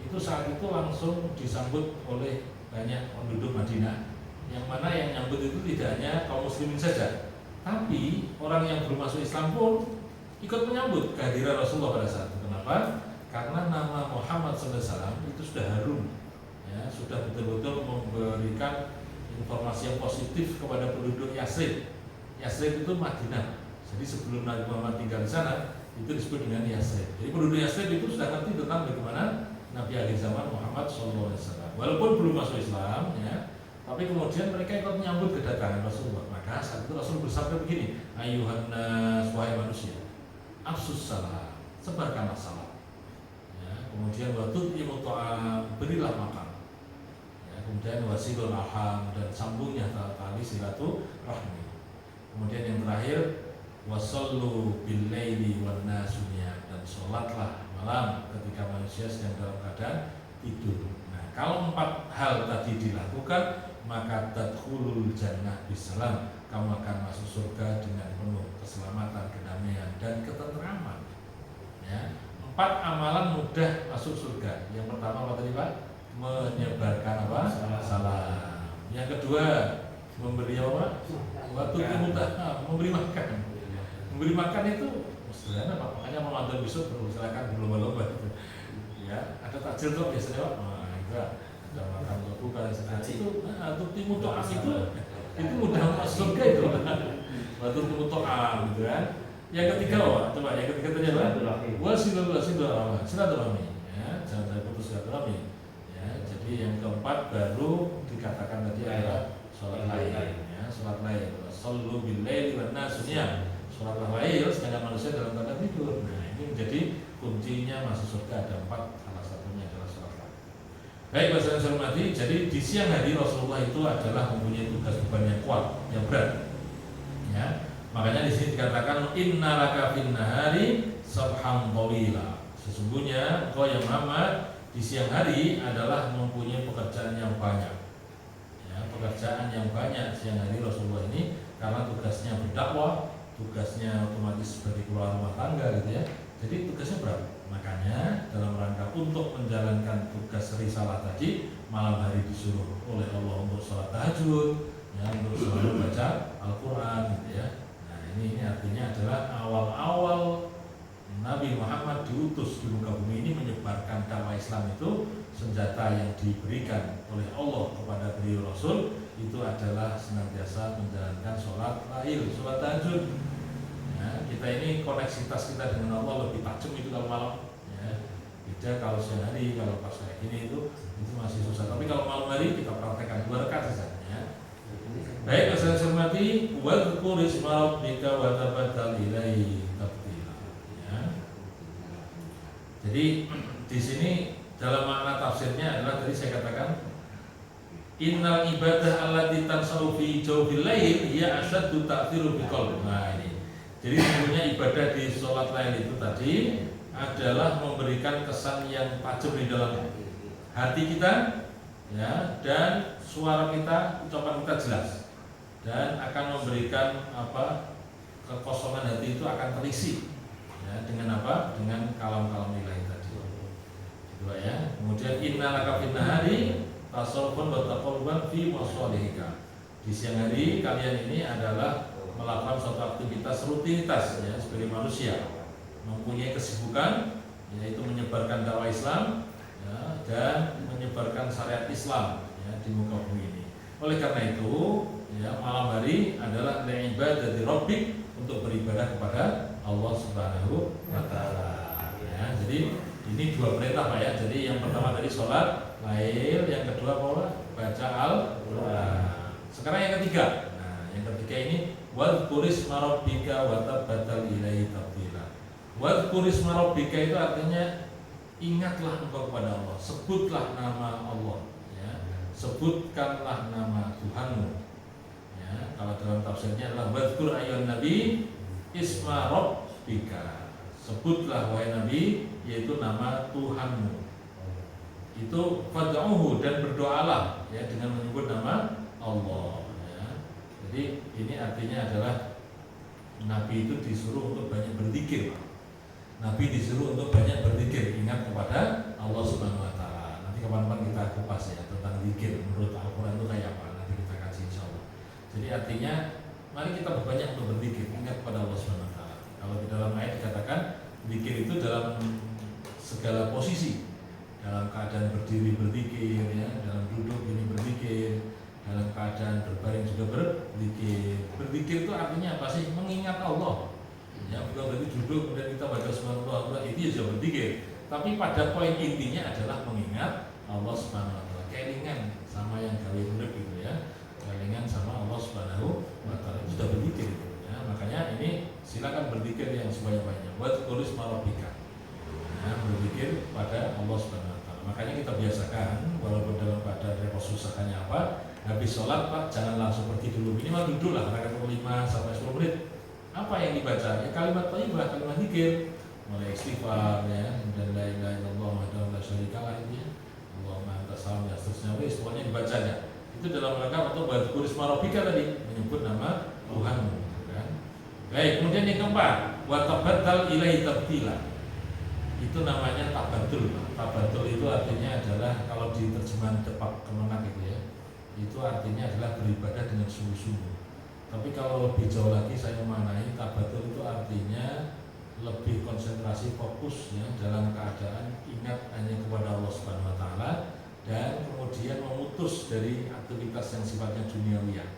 Itu saat itu langsung disambut oleh banyak penduduk Madinah, yang mana yang nyambut itu tidak hanya kaum muslimin saja, tapi orang yang belum masuk Islam pun ikut menyambut kehadiran Rasulullah pada saat itu. Kenapa? Karena nama Muhammad SAW itu sudah harum, ya, sudah betul-betul memberikan informasi yang positif kepada penduduk Yasrib. Yasrib itu Madinah. Jadi sebelum Nabi Muhammad tinggal di sana, itu disebut dengan Yasrib. Jadi penduduk Yasrib itu sudah ngerti tentang bagaimana Nabi akhir zaman Muhammad SAW. Walaupun belum masuk Islam, ya, tapi kemudian mereka ikut menyambut kedatangan Rasulullah. Maka saat itu Rasul bersabda begini, ayuhan nas, wahai manusia, afsus salam, sebarkanlah salam. Ya, kemudian watut'imu ta'am, berilah makan. Ya, kemudian wasilul arham, dan sambungnya tali silaturahmi. silaturahmi. Kemudian yang terakhir wasallu bil laili wan nasu niyam, dan sholatlah malam ketika manusia sedang dalam keadaan tidur. Nah, kalau 4 hal tadi dilakukan, maka tadkhulul jannah bisalam, kamu akan masuk surga dengan penuh keselamatan, kedamaian dan ketentraman. Ya, 4 amalan mudah masuk surga. Yang pertama apa tadi Pak? Menyebarkan apa? Salam. Yang kedua, memberi apa? Waktu timutah, memberi makan. Memberi makan itu sederhana Pak. Makanya Ramadan besok silakan berlomba-lomba gitu. Ya, ada takjil tuh biasanya Pak. Nah, enggak ada makan buka dan sebagainya. Itu untuk timutah itu mudah masuk surga itu. Waktu timutah gitu kan. Yang ketiga Pak, coba yang ketiga tadi apa? Silaturahmi. Ya, jangan sampai putus silaturahmi. Ya, jadi yang keempat baru dikatakan tadi adalah sholat lail. Ya, sholat lail. Shallu bil laili wan nasu niyam. Sholat lail sedangkan manusia dalam keadaan tidur. Nah, ini menjadi kuncinya masuk surga. Ada 4, salah satunya adalah sholat lail. Baik, Bapak saya hormati. Jadi di siang hari Rasulullah itu adalah mempunyai tugas beban yang kuat, yang berat. Ya, makanya di sini dikatakan innalaka fin nahari sabhan tawila. Sesungguhnya engkau yang Muhammad di siang hari adalah mempunyai pekerjaan yang banyak. Ya, pekerjaan yang banyak siang hari Rasulullah ini karena tugasnya berdakwah, tugasnya otomatis sebagai kepala rumah tangga gitu ya. Jadi tugasnya berat. Makanya dalam rangka untuk menjalankan tugas risalah tadi, malam hari disuruh oleh Allah untuk sholat tahajud, ya, untuk selalu baca Al-Quran gitu ya. Nah ini artinya adalah awal-awal Nabi Muhammad diutus di muka bumi ini menyebarkan dakwah Islam itu, senjata yang diberikan oleh Allah kepada beliau Rasul itu adalah senantiasa menjalankan sholat lail, sholat tahajud. Ya, kita ini koneksitas kita dengan Allah lebih tajam itu kalau malam. Ya, beda kalau siang hari, kalau pas kayak gini itu masih susah. Tapi kalau malam hari kita praktekkan 2 rakaat saja. Ya. Baik, saya hormati, wadhkur isma rabbika wa tabattal ilaihi tabtila. Ya. Jadi di sini dalam makna tafsirnya adalah tadi saya katakan innal ibadah allati tansaru fi jawfil lail hiya asyaddu ta'thiru bi qalbi. Nah ini. Jadi sebenarnya ibadah di sholat lail itu tadi adalah memberikan kesan yang tajam di dalam hati kita, ya, dan suara kita, ucapan kita jelas, dan akan memberikan kekosongan hati itu akan terisi, ya, dengan apa? Dengan kalam-kalam ilahi tadi. Kedua ya. Kemudian innalaka fin nahari tasawwufun wa taqarruban fi masalihika. Di siang hari kalian ini adalah melakukan suatu aktivitas rutinitas ya sebagai manusia, mempunyai kesibukan yaitu menyebarkan dakwah Islam ya, dan menyebarkan syariat Islam ya, di muka bumi ini. Oleh karena itu ya malam hari adalah ibadah di Rabbik, untuk beribadah kepada Allah Subhanahu wa taala. Ya, jadi ini 2 perintah Pak ya. Jadi yang pertama tadi sholat lail, yang kedua apa? Baca Al-Quran. Sekarang yang ketiga. Nah, yang ketiga ini wadhkur isma rabbika wa tabattal ilaihi tabtila. Wadhkur isma rabbika itu artinya ingatlah engkau kepada Allah, sebutlah nama Allah, ya. Sebutkanlah nama Tuhanmu. Ya, kalau dalam tafsirnya adalah wadhkur ayyuhan nabi isma rabbika. Sebutlah wahai nabi yaitu nama Tuhanmu. Itu fad'uhu, dan berdoalah ya dengan menyebut nama Allah. Jadi ini artinya adalah Nabi itu disuruh untuk banyak berzikir. Nabi disuruh untuk banyak berzikir, ingat kepada Allah Subhanahu wa taala. Nanti kapan-kapan kita kupas ya tentang zikir menurut Al-Qur'an itu kayak apa, nanti kita kaji insyaallah. Jadi artinya mari kita berbanyak untuk berzikir, ingat kepada Allah Subhanahu wa taala. Kalau di dalam ayat dikatakan zikir itu dalam segala posisi. Dalam keadaan berdiri berzikir ya, dalam duduk ini berzikir, dalam keadaan berbaring juga berzikir. Berzikir itu artinya apa sih? Mengingat Allah. Ya, bukan berarti duduk kemudian kita baca subhanallah, itu juga berzikir. Tapi pada poin intinya adalah mengingat Allah Subhanahu wa taala. Kelingan sama yang kalian urip gitu ya. Kelingan sama Allah Subhanahu wa taala. Itu sudah berzikir gitu. Ya, makanya ini silakan berzikir yang sebanyak-banyaknya. Wadhkur isma rabbika. Ya, berzikir pada Allah Subhanahu wa taala. Makanya kita biasakan walaupun dalam keadaan repot susahnya apa, habis sholat Pak jangan langsung pergi dulu, minimal duduk lah rakaat 5 sampai 10 menit. Apa yang dibaca? Ya kalimat thayyibah, kalimat zikir, mulai istighfar ya, dan la ilaha illallah wahdahu la syarika lah ini ya. Allahumma antas salam ya seterusnya, wis pokoknya dibacanya. Itu dalam rangka untuk wadhkur isma rabbika tadi, menyebut nama Tuhanmu gitu kan. Baik, kemudian yang keempat, wa tabattal ilaihi tabtila. Itu namanya tabatul. Tabatul itu artinya adalah kalau di terjemahan Depak Kemenak gitu ya, itu artinya adalah beribadah dengan sungguh-sungguh. Tapi kalau lebih jauh lagi saya memaknai tabatul itu artinya lebih konsentrasi fokus ya dalam keadaan ingat hanya kepada Allah Subhanahu wa taala dan kemudian memutus dari aktivitas yang sifatnya duniawiyah.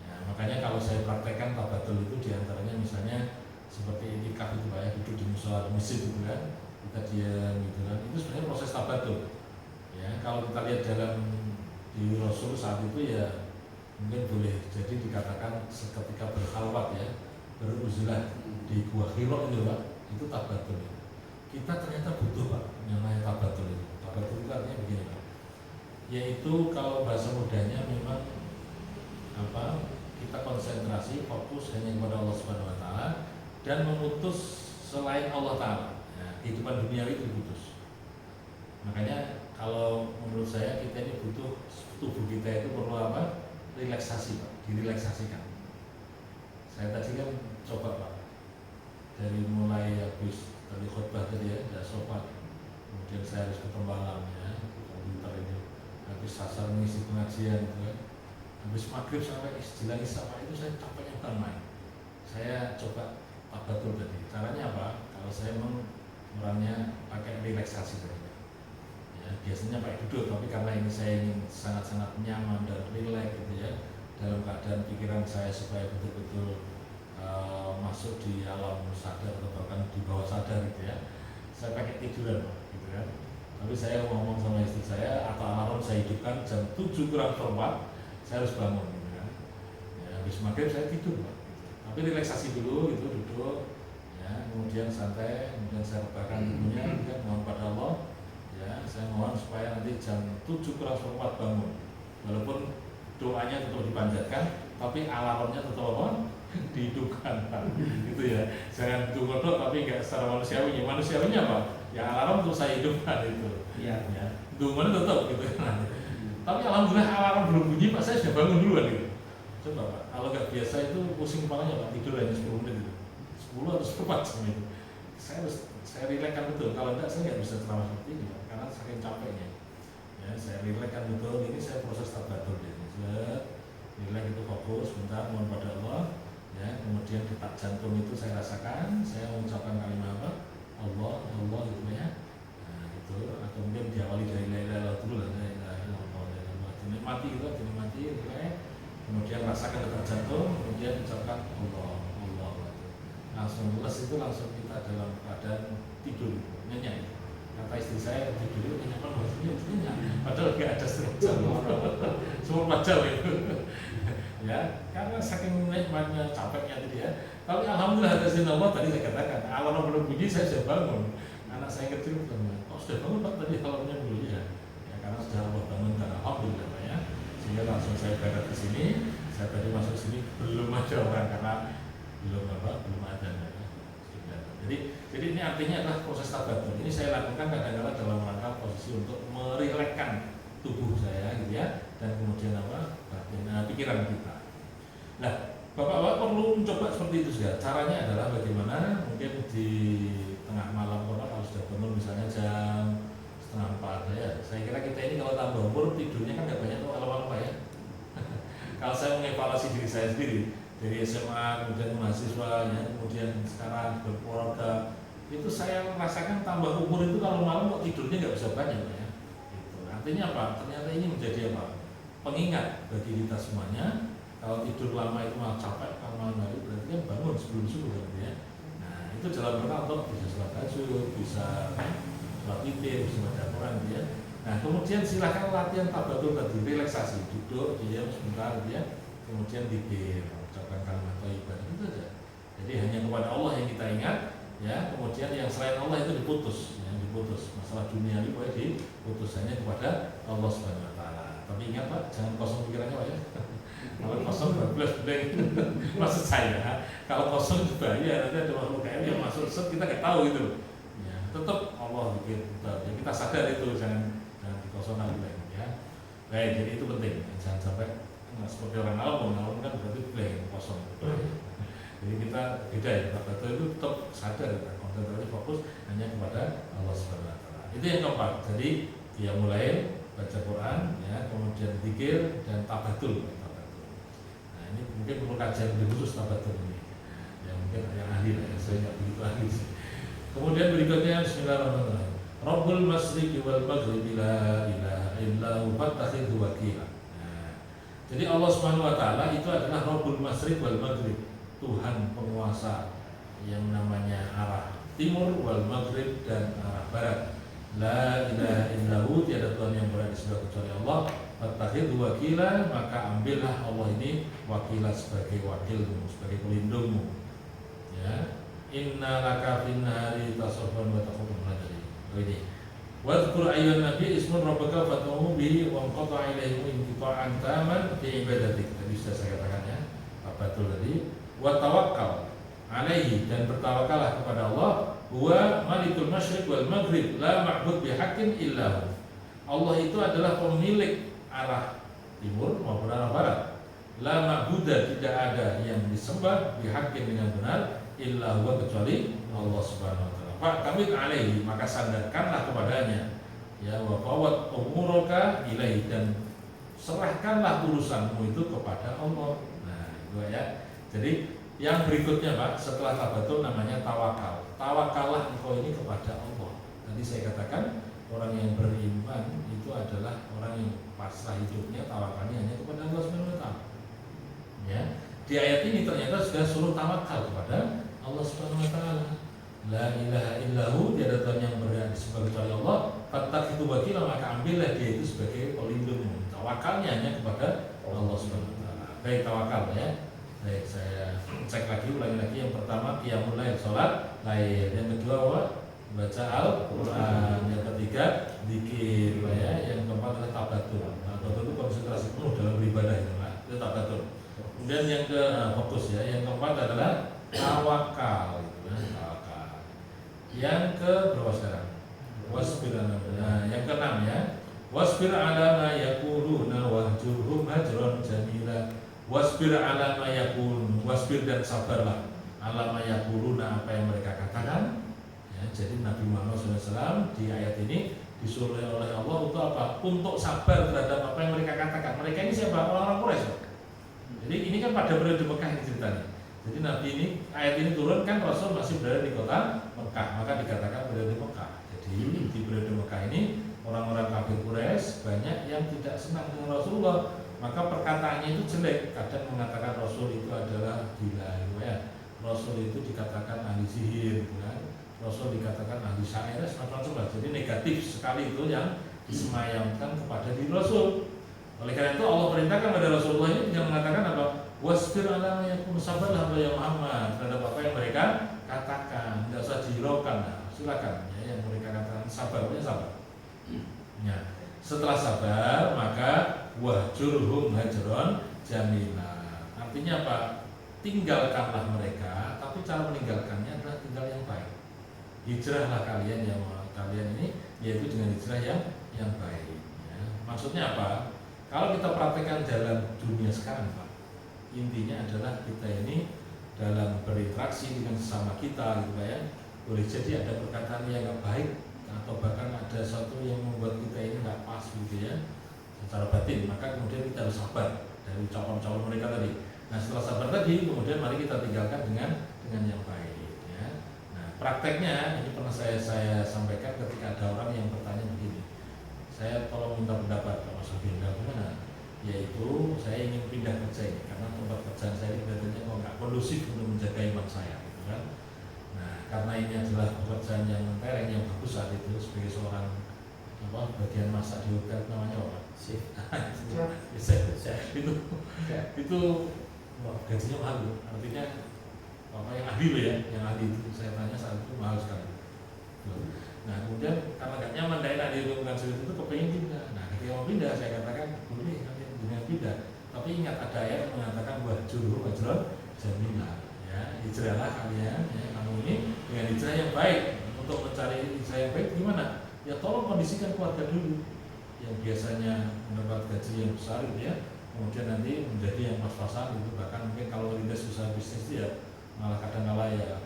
Ya, makanya kalau saya praktekkan tabatul itu diantaranya misalnya seperti itikaf itu Pak ya, duduk di musola masjid gitu kan, kita diam gitu kan, itu sebenarnya proses tabatul. Ya, kalau kita lihat dalam di Rasul saat itu ya mungkin boleh jadi dikatakan seketika berkhalwat ya, beruzulah di Gua Hiro itu Pak, itu tabatul. Kita ternyata butuh Pak yang namanya tabatul itu. Tabatul itu artinya begini Pak, yaitu kalau bahasa mudanya memang apa, kita konsentrasi fokus hanya kepada Allah Subhanahu wa taala dan memutus selain Allah taala. Nah, kehidupan duniawi itu diputus. Makanya kalau menurut saya kita ini butuh, tubuh kita itu perlu apa? Relaksasi Pak, direlaksasikan. Saya tadi kan coba Pak, dari mulai habis dari khutbah tadi ya, ada sopan, kemudian saya harus ke tembalang ya, komputer ini, habis sasar mengisi pengajian gitu kan, habis maghrib sampai jelang isya Pak, itu saya capeknya bukan main. Saya coba tabatul tadi. Caranya apa? Kalau saya orangnya pakai relaksasi tadi. Ya, biasanya pakai duduk, tapi karena ini saya ingin sangat-sangat nyaman dan rileks gitu ya, dalam keadaan pikiran saya supaya betul-betul masuk di alam sadar atau bahkan di bawah sadar gitu ya, saya pakai tiduran gitu kan. Tapi saya ngomong sama istri saya, atau alarm saya hidupkan jam 7 kurang 4 saya harus bangun gitu kan. Ya, habis maghrib saya tidur Pak, gitu. Tapi relaksasi dulu gitu, duduk ya, kemudian santai, kemudian saya rebahkan tubuhnya gitu kan, mohon pada Allah ya, saya mohon supaya nanti jam 7 kurang 4 bangun, walaupun doanya tetap dipanjatkan tapi alarmnya tetap apa? Dihidupkan gitu ya, jangan tunggu tapi nggak secara manusiawinya. Manusiawinya apa? Ya alarm terus saya hidupkan itu ya, tunggunya tetap gitu kan. Tapi alhamdulillah alarm belum bunyi Pak, saya sudah bangun duluan gitu. Coba Pak, kalau nggak biasa itu pusing kepalanya Pak, tidur hanya 10 menit gitu, 10 atau 10 jam itu saya rilekskan betul. Kalau enggak saya nggak bisa ceramah seperti ini Pak, karena saking capeknya ya. Saya rilekskan betul, ini saya proses tabatul ya, rileks itu fokus, bentar mohon pada Allah ya, kemudian detak jantung itu saya rasakan, saya mengucapkan kalimat apa? Allah, Allah gitu ya. Nah itu, atau mungkin diawali dari la ilaha illallah dulu lah, la ilaha illallah, dinikmati gitu, dinikmati rileks, kemudian rasakan detak jantung, kemudian ucapkan Allah, Allah gitu. Langsung lepas itu langsung kita dalam keadaan tidur, nyenyak. Kata istri saya tidur itu nyenyak kan, maksudnya nyenyak, padahal nggak ada setengah jam, semua jam itu. Ya, karena saking nikmatnya, capeknya tadi ya. Tapi alhamdulillah atas izin Allah tadi saya katakan, alarm belum bunyi saya sudah bangun. Anak saya kecil bilang, "Oh, sudah bangun Pak tadi alarmnya bunyi ya." Ya karena sudah Allah bangun dan alhamdulillah Pak ya. Sehingga langsung saya berangkat ke sini. Saya tadi masuk sini belum ada orang karena belum ada ya. Jadi ini artinya adalah proses tabatul. Ini saya lakukan kadang-kadang dalam rangka posisi untuk merilekskan tubuh saya gitu ya, dan kemudian pikiran kita. Nah, Bapak-bapak perlu mencoba seperti itu saja. Caranya adalah bagaimana mungkin di tengah malam kalau sudah bangun misalnya jam 3:30 ya. Saya kira kita ini kalau tambah umur tidurnya kan nggak banyak tuh malam-malam Pak ya. Kalau saya mengevaluasi diri saya sendiri dari SMA kemudian mahasiswa ya, kemudian sekarang berkeluarga, itu saya merasakan tambah umur itu kalau malam kok tidurnya nggak bisa banyak Pak ya. Gitu. Artinya apa? Ternyata ini menjadi apa? Pengingat bagi kita semuanya. Kalau tidur lama itu malah capek, kalau malam hari berarti kan bangun sebelum subuh kan ya. Nah itu dalam rangka untuk bisa sholat tahajud, bisa sholat witir, bisa baca Quran ya. Nah kemudian silahkan latihan tabatul tadi, relaksasi, duduk, diam sebentar ya, kemudian dikir, ucapkan kalimat thayyibah itu saja. Jadi hanya kepada Allah yang kita ingat ya, kemudian yang selain Allah itu diputus, ya, diputus. Masalah dunia ini boleh diputus hanya kepada Allah Subhanahu wa taala. Tapi ingat Pak, jangan kosong pikirannya Pak ya. Kalau kosong bablas blank. Maksud saya, kalau kosong itu bahaya, nanti ada makhluk gaib yang masuk set kita nggak tahu gitu loh. Ya, tetap Allah bikin kita, ya, kita sadar itu, jangan dikosongkan blank ya. Baik, jadi itu penting, jangan sampai seperti orang awam kan berarti blank, kosong. Jadi kita beda ya, tabatul itu tetap sadar, konsentrasi fokus hanya kepada Allah Subhanahu Wa Taala. Itu yang keempat. Jadi dia mulai baca Quran, ya, kemudian zikir dan tabatul. Nah ini mungkin perlu kajian lebih khusus tabatul ini. Ya mungkin yang ahli lah, ya. Saya nggak begitu ahli sih. Kemudian berikutnya Bismillahirrahmanirrahim. Rabbul Masyriqi wal Maghribi la ilaha illa huwa fattakhidhu wakila. Nah, jadi Allah Subhanahu Wa Taala itu adalah Rabbul Masyriq wal Maghrib, Tuhan penguasa yang namanya arah timur wal Maghrib dan arah barat. La ilaha illahu, tiada Tuhan yang berada di sebelah kecuali Allah. Fattakhidhu wakila, maka ambillah Allah ini wakila sebagai wakilmu, sebagai pelindungmu. Ya. Inna laka fin nahari tasawwufan wa taqulun hadari. Ini. Wadhkur ayyuhan nabi ismun rabbaka fatmuhu bihi wa anqata ilaihi inqita'an taman fi ibadatik. Tadi sudah saya katakan ya. Betul tadi. Wa tawakkal alaihi, dan bertawakallah kepada Allah. Huwa malikul masyriq wal maghrib la ma'bud bihaqqin illa Allah itu adalah pemilik arah timur maupun arah barat. La ma'buda, tidak ada yang disembah bihaqqin dengan benar illa huwa, kecuali Allah Subhanahu wa taala. Fa kamit alaihi, maka sandarkanlah kepadanya. Ya, wa fawat umuraka ilaihi, dan serahkanlah urusanmu itu kepada Allah. Nah, itu ya. Jadi yang berikutnya Pak, setelah tabatul namanya tawakal. Tawakallah engkau ini kepada Allah. Tadi saya katakan orang yang beriman itu adalah orang yang pasrah hidupnya, tawakalnya hanya kepada Allah Subhanahu Wa Taala. Ya, di ayat ini ternyata sudah suruh tawakal kepada Allah Subhanahu Wa Taala. La ilaha illahu, tiada Tuhan yang berhak disembah kecuali Allah. Fattakhidhu wakila, maka ambillah dia itu sebagai pelindungmu. Tawakalnya hanya kepada Allah Subhanahu Wa Taala. Baik, tawakal ya. Baik, saya cek lagi, ulangi lagi. Yang pertama qiyamul lail, salat lail. Yang kedua apa? Baca Al-Qur'an. Yang ketiga zikir ya. Yang keempat adalah tabatul. Tabatul itu konsentrasi penuh dalam beribadah itu, Pak. Itu tabatul. Kemudian yang ke fokus ya. Yang keempat adalah tawakal gitu, ya. Tawakal. Yang ke berapa sekarang? Wasbir. Nah, yang keenam ya. Wasbir ala ma yaquluna wahjurhum hajran jamila. Wasbir ala ma yaqulun, wasbir, dan sabarlah ala ma yaquluna, apa yang mereka katakan. Ya, jadi Nabi Muhammad SAW di ayat ini disuruh oleh Allah untuk apa? Untuk sabar terhadap apa yang mereka katakan. Mereka ini siapa? Orang-orang Quraisy. Jadi ini kan pada periode Mekah ini ceritanya. Jadi Nabi ini, ayat ini turun kan Rasul masih berada di kota Mekah, maka dikatakan periode Mekah. Jadi di periode Mekah ini orang-orang kafir Quraisy banyak yang tidak senang dengan Rasulullah. Maka perkataannya itu jelek. Kadang mengatakan Rasul itu adalah gila, ya. Rasul itu dikatakan ahli sihir, kan? Rasul dikatakan ahli syair, semacam-macam. Jadi negatif sekali itu yang disemayamkan kepada diri Rasul. Oleh karena itu Allah perintahkan kepada Rasulullah ini dengan mengatakan apa? Wasbir ala yakum, sabarlah ya Muhammad terhadap apa yang mereka katakan. Tidak usah dihiraukan. Nah, silakan ya, yang mereka katakan sabar, ya sabar. Ya. Setelah sabar maka wahjurhum hajron jamila. Artinya apa? Tinggalkanlah mereka, tapi cara meninggalkannya adalah tinggal yang baik. Hijrahlah kalian ini, yaitu dengan hijrah yang baik. Ya. Maksudnya apa? Kalau kita praktekkan dalam dunia sekarang Pak, intinya adalah kita ini dalam berinteraksi dengan sesama kita, gitu ya. Boleh jadi ada perkataan yang nggak baik, atau bahkan ada sesuatu yang membuat kita ini nggak pas gitu ya secara batin, maka kemudian kita harus sabar dari ucapan-ucapan mereka tadi. Nah setelah sabar tadi, kemudian mari kita tinggalkan dengan yang baik ya. Nah prakteknya ini pernah saya sampaikan ketika ada orang yang bertanya begini, saya tolong minta pendapat Pak Mas Sofian, bagaimana? Yaitu saya ingin pindah kerja ini karena tempat kerjaan saya ini kelihatannya kok nggak kondusif untuk menjaga iman saya gitu kan. Karena ini adalah pekerjaan yang mentereng, yang bagus saat itu sebagai seorang bagian masak di hotel, namanya apa? Chef. Itu gajinya mahal, artinya yang ahli ya, yang ahli itu saya tanya saat itu mahal sekali. Nah kemudian karena gak nyaman daerah di lingkungan seperti itu kepengen pindah. Nah ketika mau pindah saya katakan boleh dengan pindah, tapi ingat ada ayat yang mengatakan wahjuru wajron jamilah, ya hijrahlah kalian, ya kamu ini dengan hijrah yang baik. Untuk mencari hijrah yang baik gimana? Ya tolong kondisikan keluarga dulu yang biasanya mendapat gaji yang besar gitu ya, kemudian nanti menjadi yang pas-pasan gitu, bahkan mungkin kalau rintis usaha bisnis itu ya malah kadang-kala ya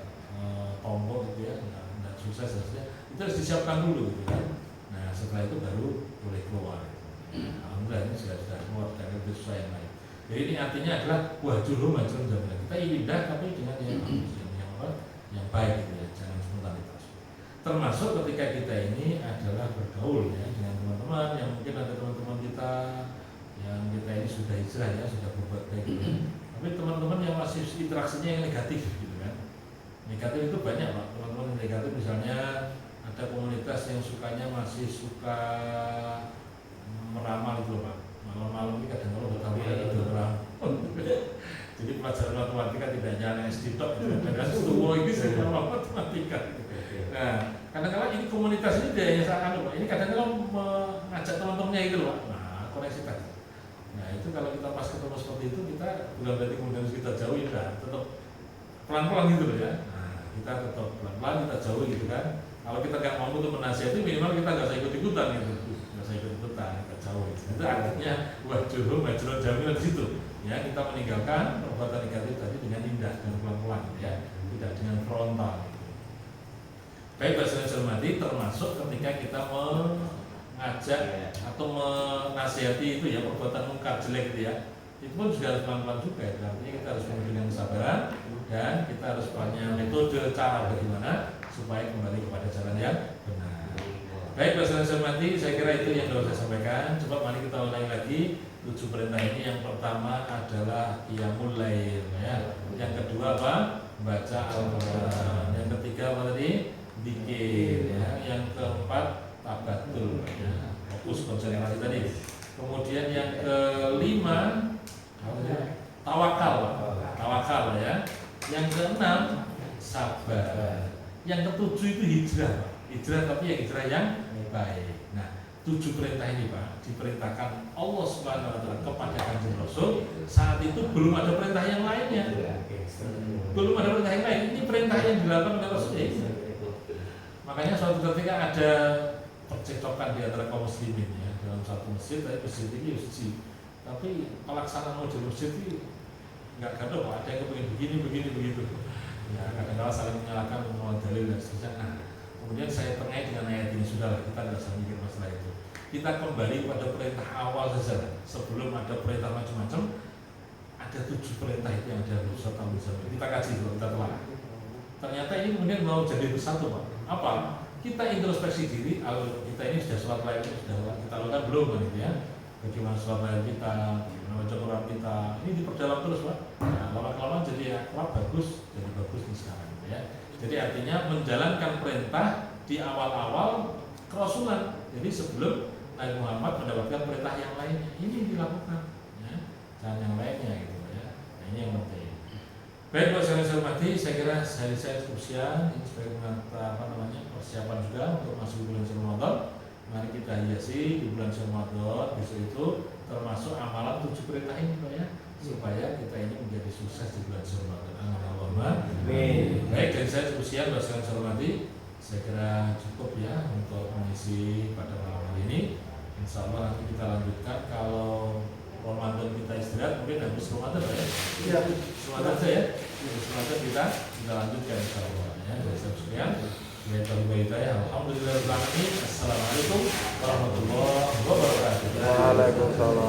tombol gitu ya, dan sukses harusnya itu harus disiapkan dulu gitu kan. Nah setelah itu baru boleh keluar. Alhamdulillah ini sudah keluar dari usaha yang lain. Jadi ini artinya adalah wahjuru wajron jamilah, kita indah tapi dengan yang bagus, yang apa? Yang baik gitu ya, jangan spontanitas. Termasuk ketika kita ini adalah bergaul ya dengan teman-teman yang mungkin ada teman-teman kita yang kita ini sudah hijrah ya, sudah berbuat baik gitu. Tapi teman-teman yang masih interaksinya yang negatif gitu kan. Negatif itu banyak Pak, teman-teman yang negatif misalnya ada komunitas yang sukanya masih suka meramal gitu Pak. Malam-malam ini kadang-kadang bertahun-tahun itu meramal. Jadi pelajaran matematika tidak hanya SD tok, dan semua ini saya matematika. Nah, kadang-kadang ini komunitas ini dia hanya seakan Pak. Ini kadang-kadang mengajak teman-temannya itu Pak. Nah, koneksitas. Nah, itu kalau kita pas ketemu seperti itu kita bukan berarti kemudian kita jauhi kan, tetap pelan-pelan gitu loh ya. Nah, kita tetap pelan-pelan kita jauhi gitu kan. Kalau kita nggak mampu untuk menasihati minimal kita nggak usah ikut-ikutan gitu, nggak usah ikut-ikutan, kita jauhi. Itu artinya wahjuru wajron jamilah di situ. Ya, kita meninggalkan perbuatan negatif tadi dengan indah dan pelan-pelan ya, tidak dengan frontal. Baik, bahasa cermati termasuk ketika kita mengajak atau menasihati itu ya perbuatan mungkar jelek itu ya, itu pun juga harus pelan-pelan juga ya. Artinya kita harus memberikan kesabaran dan kita harus punya metode cara bagaimana supaya kembali kepada jalan yang benar. Baik, bahasa cermati, saya kira itu yang harus saya sampaikan. Coba mari kita ulangi lagi 7 perintah ini. Yang pertama adalah qiyamul lail ya. Yang kedua apa? Baca Al-Qur'an. Yang ketiga apa tadi? Zikir ya. Yang keempat tabatul ya. Fokus konsentrasi tadi. Kemudian yang kelima tawakal. Tawakal ya. Yang keenam sabar. Yang ketujuh itu hijrah. Hijrah tapi yang hijrah yang baik. Nah, 7 perintah ini Pak diperintahkan Allah Subhanahu wa taala kepada Kanjeng Rasul. Saat itu belum ada perintah yang lainnya. Belum ada perintah yang lain. Ini perintah yang dilakukan oleh Rasul. Makanya suatu ketika ada percekcokan di antara kaum muslimin ya dalam satu masjid, tapi masjid ini suci. Tapi pelaksanaan model masjid ini enggak gaduh Pak, ada yang kepengin begini begitu. Ya, kadang-kadang saling menyalahkan menggunakan dalil dan seterusnya. Nah, kemudian saya tengah dengan ayat ini, sudahlah kita tidak usah mikir masalah itu. Kita kembali pada perintah awal saja. Sebelum ada perintah macam-macam, ada 7 perintah itu yang ada berusaha bersama. Kita kaji dulu, kita telah. Ternyata ini kemudian mau jadi bersatu Pak. Apa? Kita introspeksi diri. Kita ini sudah sholat lain, sudah kita lakukan belum kan gitu ya? Bagaimana sholat lain kita, bagaimana baca Quran kita. Ini diperdalam terus Pak. Nah, lama-lama jadi akrab bagus, jadi bagus nih sekarang gitu ya. Jadi artinya menjalankan perintah di awal-awal kerasulan. Jadi sebelum Nabi Muhammad mendapatkan perintah yang lainnya, ini dilakukan, ya, dan yang lainnya gitu ya. Nah, ini yang penting. Baik, Pak saya hormati, saya kira hari saya cukup siang. Ini sebagai persiapan juga untuk masuk bulan Ramadan. Mari kita hiasi di bulan Ramadan. Besok itu termasuk amalan 7 perintah ini Pak ya, supaya kita ini menjadi sukses di bulan Ramadan. Amin. Baik, dari saya cukup siang, Pak saya hormati. Saya kira cukup ya untuk mengisi pada malam hari ini. Insya Allah nanti kita lanjutkan kalau Ramadan kita istirahat, mungkin habis Ramadan ya. Iya. Ramadan saya, habis Ramadan kita lanjutkan insya Allah ya. Dari saya sekian. Alhamdulillah. Assalamualaikum warahmatullahi wabarakatuh. Waalaikumsalam.